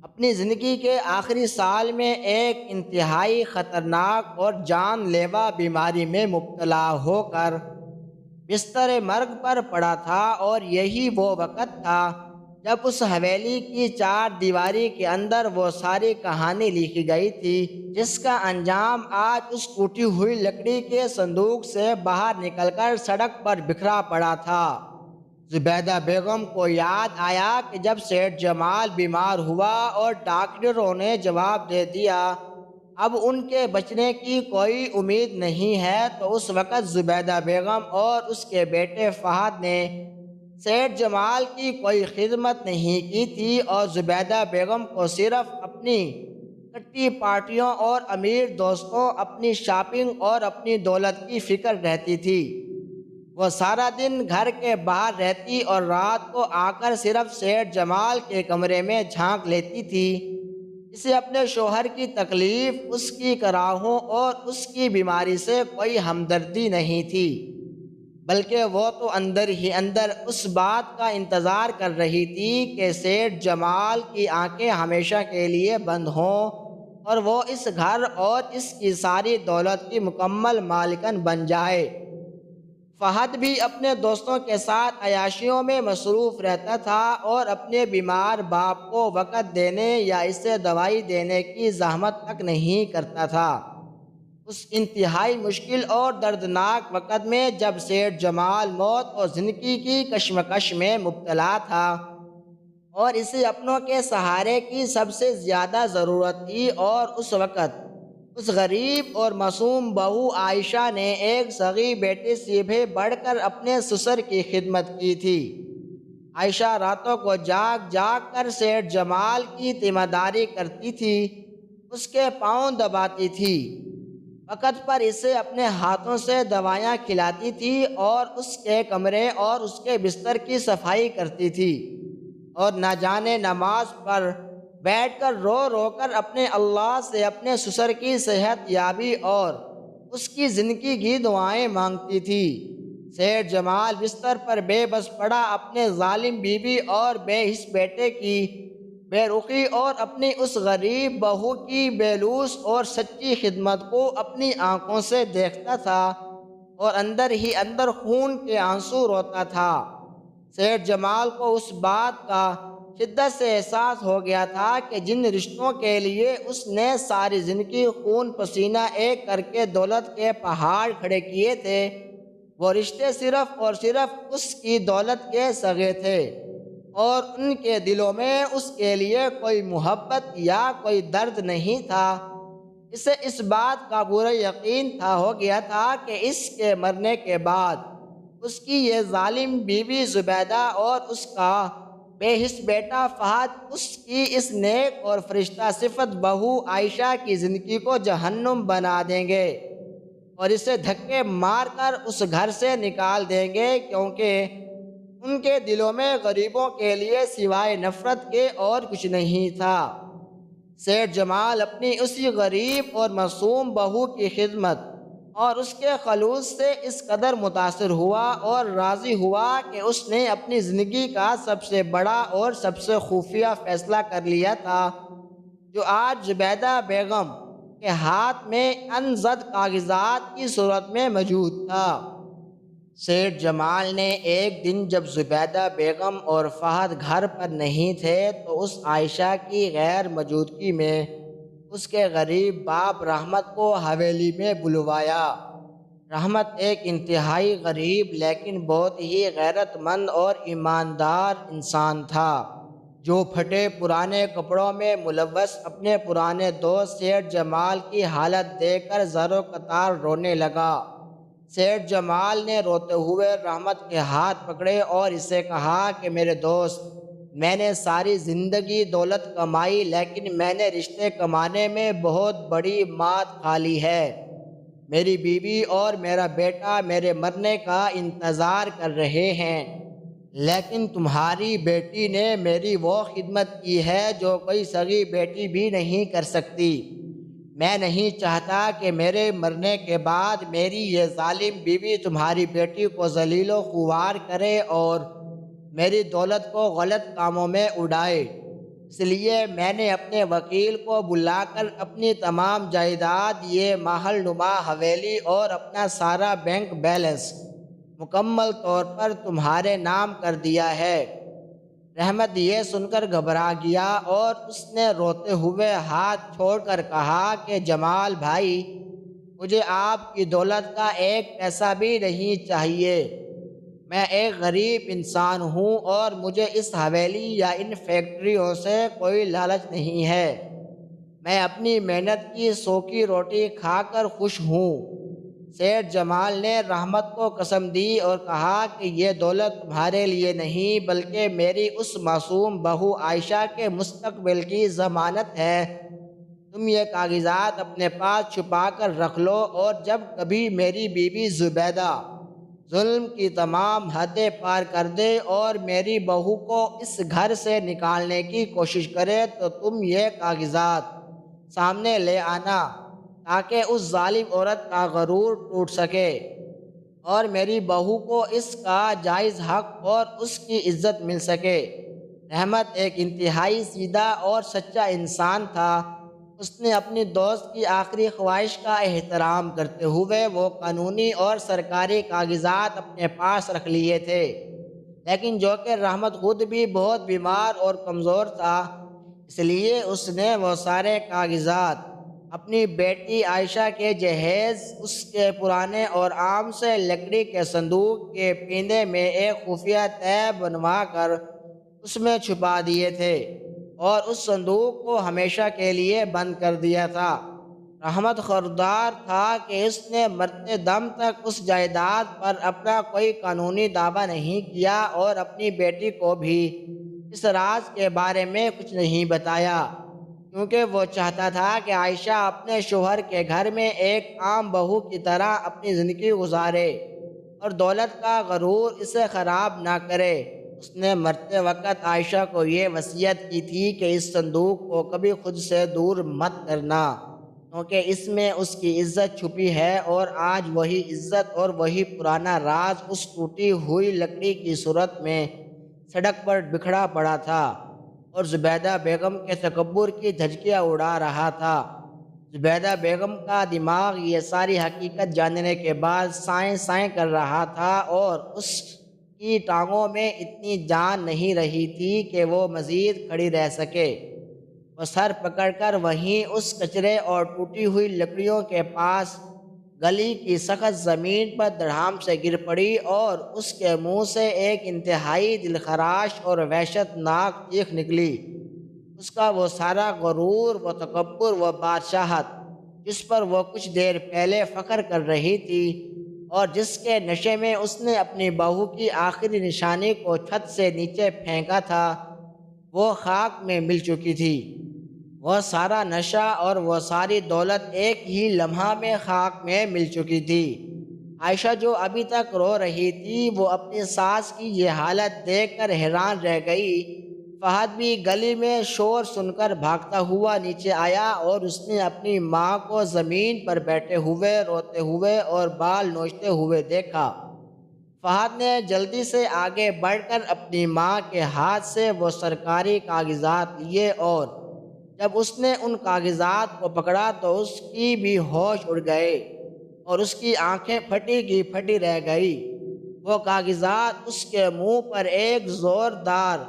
A: اپنی زندگی کے آخری سال میں ایک انتہائی خطرناک اور جان لیوا بیماری میں مبتلا ہو کر بستر مرگ پر پڑا تھا، اور یہی وہ وقت تھا جب اس حویلی کی 4 دیواری کے اندر وہ ساری کہانی لکھی گئی تھی جس کا انجام آج اس ٹوٹی ہوئی لکڑی کے صندوق سے باہر نکل کر سڑک پر بکھرا پڑا تھا۔ زبیدہ بیگم کو یاد آیا کہ جب سیٹھ جمال بیمار ہوا اور ڈاکٹروں نے جواب دے دیا اب ان کے بچنے کی کوئی امید نہیں ہے، تو اس وقت زبیدہ بیگم اور اس کے بیٹے فہد نے سیٹھ جمال کی کوئی خدمت نہیں کی تھی، اور زبیدہ بیگم کو صرف اپنی کٹی پارٹیوں اور امیر دوستوں، اپنی شاپنگ اور اپنی دولت کی فکر رہتی تھی۔ وہ سارا دن گھر کے باہر رہتی اور رات کو آ کر صرف سیٹھ جمال کے کمرے میں جھانک لیتی تھی۔ اسے اپنے شوہر کی تکلیف، اس کی کراہوں اور اس کی بیماری سے کوئی ہمدردی نہیں تھی، بلکہ وہ تو اندر ہی اندر اس بات کا انتظار کر رہی تھی کہ سیٹھ جمال کی آنکھیں ہمیشہ کے لیے بند ہوں اور وہ اس گھر اور اس کی ساری دولت کی مکمل مالکن بن جائے۔ فہد بھی اپنے دوستوں کے ساتھ عیاشیوں میں مصروف رہتا تھا اور اپنے بیمار باپ کو وقت دینے یا اسے دوائی دینے کی زحمت تک نہیں کرتا تھا۔ اس انتہائی مشکل اور دردناک وقت میں جب سیٹھ جمال موت اور زندگی کی کشمکش میں مبتلا تھا اور اسے اپنوں کے سہارے کی سب سے زیادہ ضرورت تھی، اور اس وقت اس غریب اور معصوم بہو عائشہ نے ایک صغیر بیٹے سے بھی بڑھ کر اپنے سسر کی خدمت کی تھی۔ عائشہ راتوں کو جاگ جاگ کر سیٹھ جمال کی تیمارداری کرتی تھی، اس کے پاؤں دباتی تھی، وقت پر اسے اپنے ہاتھوں سے دوائیاں کھلاتی تھی اور اس کے کمرے اور اس کے بستر کی صفائی کرتی تھی، اور نہ جانے نماز پر بیٹھ کر رو رو کر اپنے اللہ سے اپنے سسر کی صحت یابی اور اس کی زندگی کی دعائیں مانگتی تھی۔ سیٹھ جمال بستر پر بے بس پڑا اپنے ظالم بیوی اور بے حس بیٹے کی بے رخی اور اپنی اس غریب بہو کی بے لوث اور سچی خدمت کو اپنی آنکھوں سے دیکھتا تھا اور اندر ہی اندر خون کے آنسو روتا تھا۔ سیٹھ جمال کو اس بات کا شدت سے احساس ہو گیا تھا کہ جن رشتوں کے لیے اس نے ساری زندگی خون پسینہ ایک کر کے دولت کے پہاڑ کھڑے کیے تھے، وہ رشتے صرف اور صرف اس کی دولت کے سگے تھے، اور ان کے دلوں میں اس کے لیے کوئی محبت یا کوئی درد نہیں تھا۔ اسے اس بات کا پورا یقین ہو گیا تھا کہ اس کے مرنے کے بعد اس کی یہ ظالم بیوی زبیدہ اور اس کا بے حس بیٹا فہد اس کی اس نیک اور فرشتہ صفت بہو عائشہ کی زندگی کو جہنم بنا دیں گے اور اسے دھکے مار کر اس گھر سے نکال دیں گے، کیونکہ ان کے دلوں میں غریبوں کے لیے سوائے نفرت کے اور کچھ نہیں تھا۔ سیٹھ جمال اپنی اسی غریب اور معصوم بہو کی خدمت اور اس کے خلوص سے اس قدر متاثر ہوا اور راضی ہوا کہ اس نے اپنی زندگی کا سب سے بڑا اور سب سے خفیہ فیصلہ کر لیا تھا، جو آج زبیدہ بیگم کے ہاتھ میں انزد کاغذات کی صورت میں موجود تھا۔ سیٹھ جمال نے ایک دن جب زبیدہ بیگم اور فہد گھر پر نہیں تھے تو اس عائشہ کی غیر موجودگی میں اس کے غریب باپ رحمت کو حویلی میں بلوایا۔ رحمت ایک انتہائی غریب لیکن بہت ہی غیرت مند اور ایماندار انسان تھا، جو پھٹے پرانے کپڑوں میں ملوث اپنے پرانے دوست سیٹھ جمال کی حالت دیکھ کر زر و قطار رونے لگا۔ سیٹھ جمال نے روتے ہوئے رحمت کے ہاتھ پکڑے اور اسے کہا کہ میرے دوست، میں نے ساری زندگی دولت کمائی لیکن میں نے رشتے کمانے میں بہت بڑی مات کھا لی ہے۔ میری بیوی اور میرا بیٹا میرے مرنے کا انتظار کر رہے ہیں، لیکن تمہاری بیٹی نے میری وہ خدمت کی ہے جو کوئی سگی بیٹی بھی نہیں کر سکتی۔ میں نہیں چاہتا کہ میرے مرنے کے بعد میری یہ ظالم بیوی تمہاری بیٹی کو ذلیل و خوار کرے اور میری دولت کو غلط کاموں میں اڑائے، اس لیے میں نے اپنے وکیل کو بلا کر اپنی تمام جائیداد، یہ محل نما حویلی اور اپنا سارا بینک بیلنس مکمل طور پر تمہارے نام کر دیا ہے۔ رحمت یہ سن کر گھبرا گیا اور اس نے روتے ہوئے ہاتھ چھوڑ کر کہا کہ جمال بھائی، مجھے آپ کی دولت کا ایک پیسہ بھی نہیں چاہیے۔ میں ایک غریب انسان ہوں اور مجھے اس حویلی یا ان فیکٹریوں سے کوئی لالچ نہیں ہے۔ میں اپنی محنت کی سوکھی روٹی کھا کر خوش ہوں۔ سیٹھ جمال نے رحمت کو قسم دی اور کہا کہ یہ دولت تمہارے لیے نہیں بلکہ میری اس معصوم بہو عائشہ کے مستقبل کی ضمانت ہے۔ تم یہ کاغذات اپنے پاس چھپا کر رکھ لو اور جب کبھی میری بیوی زبیدہ ظلم کی تمام حدیں پار کر دے اور میری بہو کو اس گھر سے نکالنے کی کوشش کرے تو تم یہ کاغذات سامنے لے آنا تاکہ اس ظالم عورت کا غرور ٹوٹ سکے اور میری بہو کو اس کا جائز حق اور اس کی عزت مل سکے۔ رحمت ایک انتہائی سیدھا اور سچا انسان تھا۔ اس نے اپنی دوست کی آخری خواہش کا احترام کرتے ہوئے وہ قانونی اور سرکاری کاغذات اپنے پاس رکھ لیے تھے، لیکن جو کہ رحمت خود بھی بہت بیمار اور کمزور تھا، اس لیے اس نے وہ سارے کاغذات اپنی بیٹی عائشہ کے جہیز، اس کے پرانے اور عام سے لکڑی کے صندوق کے پیندے میں ایک خفیہ تہہ بنوا کر اس میں چھپا دیے تھے اور اس صندوق کو ہمیشہ کے لیے بند کر دیا تھا۔ رحمت خبردار تھا کہ اس نے مرتے دم تک اس جائیداد پر اپنا کوئی قانونی دعویٰ نہیں کیا اور اپنی بیٹی کو بھی اس راز کے بارے میں کچھ نہیں بتایا۔ کیونکہ وہ چاہتا تھا کہ عائشہ اپنے شوہر کے گھر میں ایک عام بہو کی طرح اپنی زندگی گزارے اور دولت کا غرور اسے خراب نہ کرے۔ اس نے مرتے وقت عائشہ کو یہ وصیت کی تھی کہ اس صندوق کو کبھی خود سے دور مت کرنا، کیونکہ اس میں اس کی عزت چھپی ہے، اور آج وہی عزت اور وہی پرانا راز اس ٹوٹی ہوئی لکڑی کی صورت میں سڑک پر بکھرا پڑا تھا اور زبیدہ بیگم کے تکبر کی دھجکیاں اڑا رہا تھا۔ زبیدہ بیگم کا دماغ یہ ساری حقیقت جاننے کے بعد سائیں سائیں کر رہا تھا، اور اس کی ٹانگوں میں اتنی جان نہیں رہی تھی کہ وہ مزید کھڑی رہ سکے۔ وہ سر پکڑ کر وہیں اس کچرے اور ٹوٹی ہوئی لکڑیوں کے پاس گلی کی سخت زمین پر دڑھام سے گر پڑی، اور اس کے منہ سے ایک انتہائی دلخراش اور وحشت ناک چیخ نکلی۔ اس کا وہ سارا غرور، وہ تکبر، وہ بادشاہت جس پر وہ کچھ دیر پہلے فخر کر رہی تھی اور جس کے نشے میں اس نے اپنی بہو کی آخری نشانی کو چھت سے نیچے پھینکا تھا، وہ خاک میں مل چکی تھی۔ وہ سارا نشہ اور وہ ساری دولت ایک ہی لمحہ میں خاک میں مل چکی تھی۔ عائشہ جو ابھی تک رو رہی تھی، وہ اپنی ساس کی یہ حالت دیکھ کر حیران رہ گئی۔ فہد بھی گلی میں شور سن کر بھاگتا ہوا نیچے آیا اور اس نے اپنی ماں کو زمین پر بیٹھے ہوئے، روتے ہوئے اور بال نوچتے ہوئے دیکھا۔ فہد نے جلدی سے آگے بڑھ کر اپنی ماں کے ہاتھ سے وہ سرکاری کاغذات لیے، اور جب اس نے ان کاغذات کو پکڑا تو اس کی بھی ہوش اڑ گئے اور اس کی آنکھیں پھٹی کی پھٹی رہ گئی۔ وہ کاغذات اس کے منہ پر ایک زوردار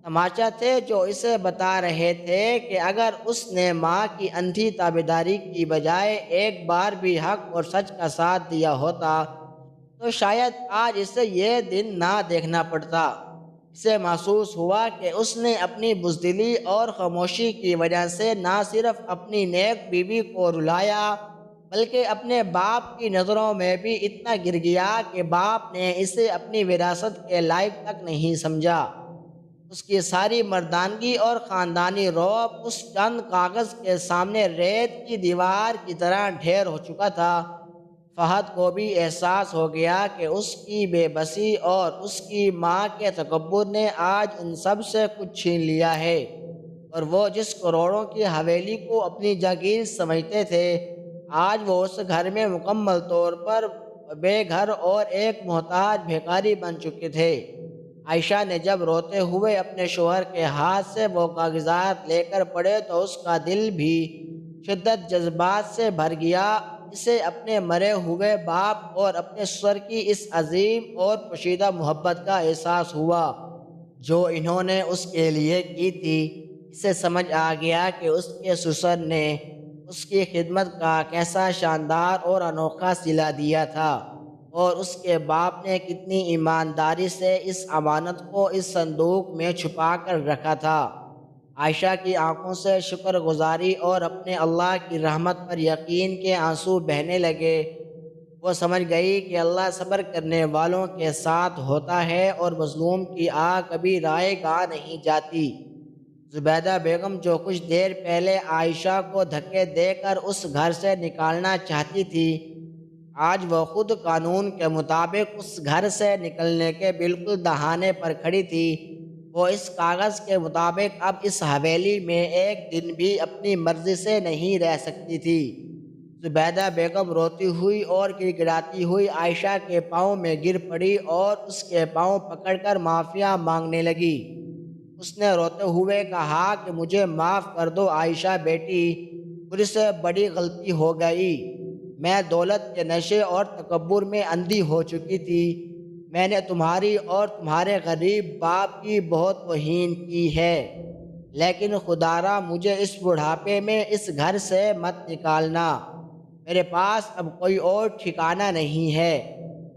A: تماچا تھے جو اسے بتا رہے تھے کہ اگر اس نے ماں کی اندھی تابعداری کی بجائے ایک بار بھی حق اور سچ کا ساتھ دیا ہوتا تو شاید آج اسے یہ دن نہ دیکھنا پڑتا۔ اسے محسوس ہوا کہ اس نے اپنی بزدلی اور خاموشی کی وجہ سے نہ صرف اپنی نیک بیوی کو رلایا بلکہ اپنے باپ کی نظروں میں بھی اتنا گر گیا کہ باپ نے اسے اپنی وراثت کے لائق تک نہیں سمجھا۔ اس کی ساری مردانگی اور خاندانی رعب اس چند کاغذ کے سامنے ریت کی دیوار کی طرح ڈھیر ہو چکا تھا۔ فہد کو بھی احساس ہو گیا کہ اس کی بے بسی اور اس کی ماں کے تکبر نے آج ان سب سے کچھ چھین لیا ہے، اور وہ جس کروڑوں کی حویلی کو اپنی جاگیر سمجھتے تھے، آج وہ اس گھر میں مکمل طور پر بے گھر اور ایک محتاج بھیکاری بن چکے تھے۔ عائشہ نے جب روتے ہوئے اپنے شوہر کے ہاتھ سے وہ کاغذات لے کر پڑھے تو اس کا دل بھی شدت جذبات سے بھر گیا۔ اسے اپنے مرے ہوئے باپ اور اپنے سسر کی اس عظیم اور پوشیدہ محبت کا احساس ہوا جو انہوں نے اس کے لیے کی تھی۔ اسے سمجھ آ گیا کہ اس کے سسر نے اس کی خدمت کا کیسا شاندار اور انوکھا صلہ دیا تھا، اور اس کے باپ نے کتنی ایمانداری سے اس امانت کو اس صندوق میں چھپا کر رکھا تھا۔ عائشہ کی آنکھوں سے شکر گزاری اور اپنے اللہ کی رحمت پر یقین کے آنسو بہنے لگے۔ وہ سمجھ گئی کہ اللہ صبر کرنے والوں کے ساتھ ہوتا ہے اور مظلوم کی آہ کبھی رائے گاہ نہیں جاتی۔ زبیدہ بیگم جو کچھ دیر پہلے عائشہ کو دھکے دے کر اس گھر سے نکالنا چاہتی تھی، آج وہ خود قانون کے مطابق اس گھر سے نکلنے کے بالکل دہانے پر کھڑی تھی۔ وہ اس کاغذ کے مطابق اب اس حویلی میں ایک دن بھی اپنی مرضی سے نہیں رہ سکتی تھی۔ زبیدہ بیگم روتی ہوئی اور گڑ گڑاتی ہوئی عائشہ کے پاؤں میں گر پڑی اور اس کے پاؤں پکڑ کر معافیاں مانگنے لگی۔ اس نے روتے ہوئے کہا کہ مجھے معاف کر دو عائشہ بیٹی، مجھ سے بڑی غلطی ہو گئی۔ میں دولت کے نشے اور تکبر میں اندھی ہو چکی تھی۔ میں نے تمہاری اور تمہارے غریب باپ کی بہت توہین کی ہے، لیکن خدا را مجھے اس بڑھاپے میں اس گھر سے مت نکالنا۔ میرے پاس اب کوئی اور ٹھکانہ نہیں ہے۔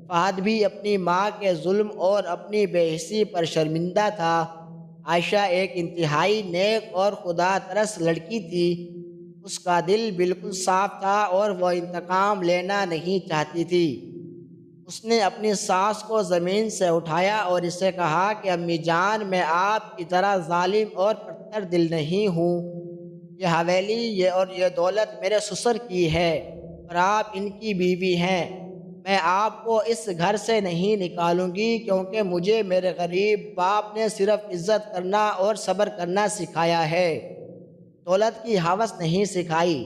A: فہد بھی اپنی ماں کے ظلم اور اپنی بے حسی پر شرمندہ تھا۔ عائشہ ایک انتہائی نیک اور خدا ترس لڑکی تھی۔ اس کا دل بالکل صاف تھا اور وہ انتقام لینا نہیں چاہتی تھی۔ اس نے اپنی ساس کو زمین سے اٹھایا اور اسے کہا کہ امی جان، میں آپ کی طرح ظالم اور پتھر دل نہیں ہوں۔ یہ حویلی یہ دولت میرے سسر کی ہے اور آپ ان کی بیوی ہیں۔ میں آپ کو اس گھر سے نہیں نکالوں گی، کیونکہ مجھے میرے غریب باپ نے صرف عزت کرنا اور صبر کرنا سکھایا ہے، دولت کی ہوس نہیں سکھائی۔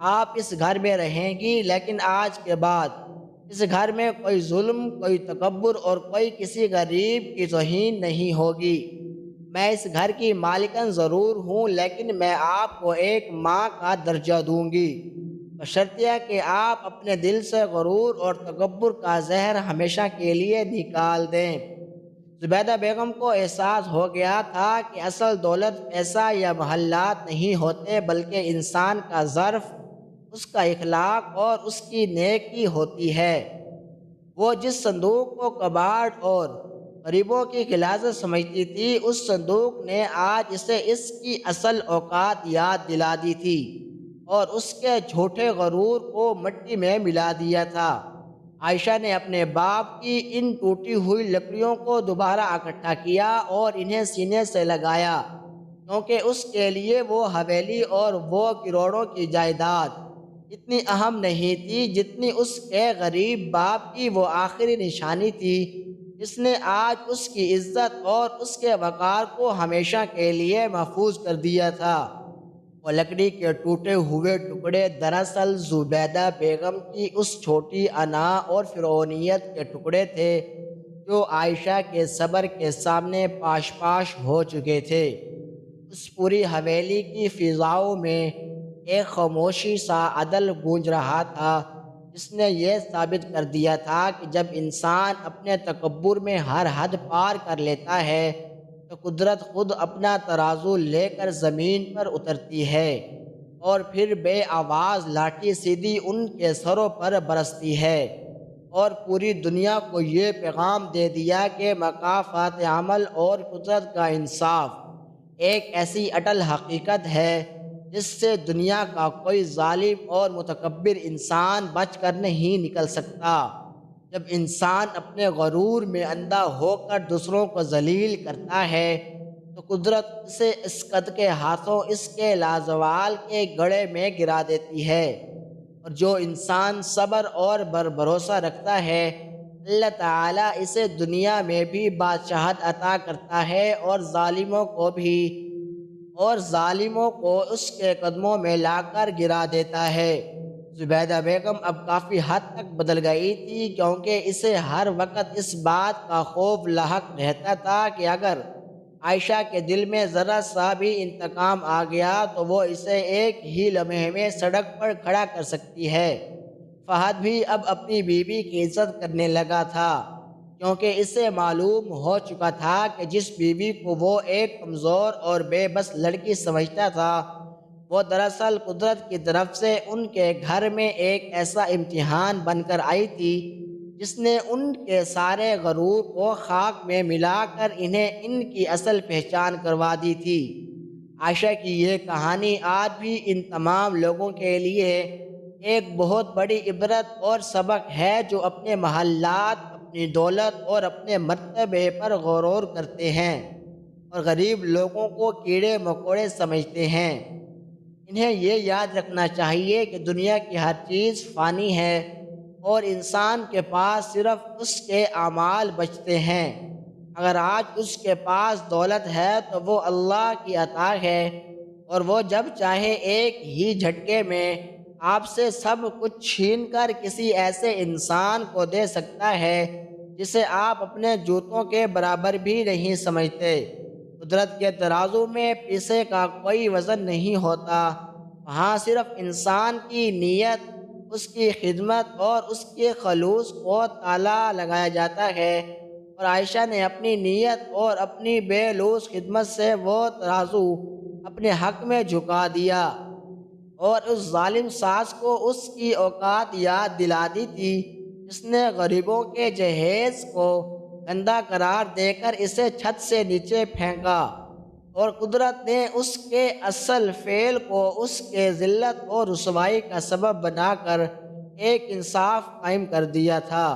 A: آپ اس گھر میں رہیں گی، لیکن آج کے بعد اس گھر میں کوئی ظلم، کوئی تکبر اور کوئی کسی غریب کی توہین نہیں ہوگی۔ میں اس گھر کی مالکن ضرور ہوں، لیکن میں آپ کو ایک ماں کا درجہ دوں گی، بشرطیہ کہ آپ اپنے دل سے غرور اور تکبر کا زہر ہمیشہ کے لیے نکال دیں۔ زبیدہ بیگم کو احساس ہو گیا تھا کہ اصل دولت پیسہ یا محلات نہیں ہوتے، بلکہ انسان کا ظرف، اس کا اخلاق اور اس کی نیکی ہوتی ہے۔ وہ جس صندوق کو کباڑ اور غریبوں کی غلاظت سمجھتی تھی، اس صندوق نے آج اسے اس کی اصل اوقات یاد دلا دی تھی اور اس کے جھوٹے غرور کو مٹی میں ملا دیا تھا۔ عائشہ نے اپنے باپ کی ان ٹوٹی ہوئی لکڑیوں کو دوبارہ اکٹھا کیا اور انہیں سینے سے لگایا، کیونکہ اس کے لیے وہ حویلی اور وہ کروڑوں کی جائیداد اتنی اہم نہیں تھی جتنی اس کے غریب باپ کی وہ آخری نشانی تھی جس نے آج اس کی عزت اور اس کے وقار کو ہمیشہ کے لیے محفوظ کر دیا تھا۔ وہ لکڑی کے ٹوٹے ہوئے ٹکڑے دراصل زبیدہ بیگم کی اس چھوٹی انا اور فرعونیت کے ٹکڑے تھے جو عائشہ کے صبر کے سامنے پاش پاش ہو چکے تھے۔ اس پوری حویلی کی فضاؤں میں ایک خاموشی سا عدل گونج رہا تھا، جس نے یہ ثابت کر دیا تھا کہ جب انسان اپنے تکبر میں ہر حد پار کر لیتا ہے تو قدرت خود اپنا ترازو لے کر زمین پر اترتی ہے اور پھر بے آواز لاٹھی سیدھی ان کے سروں پر برستی ہے اور پوری دنیا کو یہ پیغام دے دیا کہ مکافات عمل اور قدرت کا انصاف ایک ایسی اٹل حقیقت ہے جس سے دنیا کا کوئی ظالم اور متکبر انسان بچ کر نہیں نکل سکتا۔ جب انسان اپنے غرور میں اندھا ہو کر دوسروں کو ذلیل کرتا ہے تو قدرت اسے اس قد کے ہاتھوں اس کے لازوال کے گڑھے میں گرا دیتی ہے، اور جو انسان صبر اور بھروسہ رکھتا ہے اللہ تعالیٰ اسے دنیا میں بھی بادشاہت عطا کرتا ہے اور ظالموں کو اس کے قدموں میں لا کر گرا دیتا ہے۔ زبیدہ بیگم اب کافی حد تک بدل گئی تھی، کیونکہ اسے ہر وقت اس بات کا خوف لاحق رہتا تھا کہ اگر عائشہ کے دل میں ذرا سا بھی انتقام آ گیا تو وہ اسے ایک ہی لمحے میں سڑک پر کھڑا کر سکتی ہے۔ فہد بھی اب اپنی بیوی کی عزت کرنے لگا تھا، کیونکہ اسے معلوم ہو چکا تھا کہ جس بیوی کو وہ ایک کمزور اور بے بس لڑکی سمجھتا تھا، وہ دراصل قدرت کی طرف سے ان کے گھر میں ایک ایسا امتحان بن کر آئی تھی جس نے ان کے سارے غرور کو خاک میں ملا کر انہیں ان کی اصل پہچان کروا دی تھی۔ عائشہ کی یہ کہانی آج بھی ان تمام لوگوں کے لیے ایک بہت بڑی عبرت اور سبق ہے جو اپنے محلات، اپنی دولت اور اپنے مرتبے پر غرور کرتے ہیں اور غریب لوگوں کو کیڑے مکوڑے سمجھتے ہیں۔ انہیں یہ یاد رکھنا چاہیے کہ دنیا کی ہر چیز فانی ہے اور انسان کے پاس صرف اس کے اعمال بچتے ہیں۔ اگر آج اس کے پاس دولت ہے تو وہ اللہ کی عطا ہے، اور وہ جب چاہے ایک ہی جھٹکے میں آپ سے سب کچھ چھین کر کسی ایسے انسان کو دے سکتا ہے جسے آپ اپنے جوتوں کے برابر بھی نہیں سمجھتے۔ قدرت کے ترازو میں پیسے کا کوئی وزن نہیں ہوتا، وہاں صرف انسان کی نیت، اس کی خدمت اور اس کے خلوص کو تالا لگایا جاتا ہے، اور عائشہ نے اپنی نیت اور اپنی بے لوث خدمت سے وہ ترازو اپنے حق میں جھکا دیا اور اس ظالم ساز کو اس کی اوقات یاد دلا دی تھی جس نے غریبوں کے جہیز کو گندا قرار دے کر اسے چھت سے نیچے پھینکا، اور قدرت نے اس کے اصل فعل کو اس کے ذلت اور رسوائی کا سبب بنا کر ایک انصاف قائم کر دیا تھا۔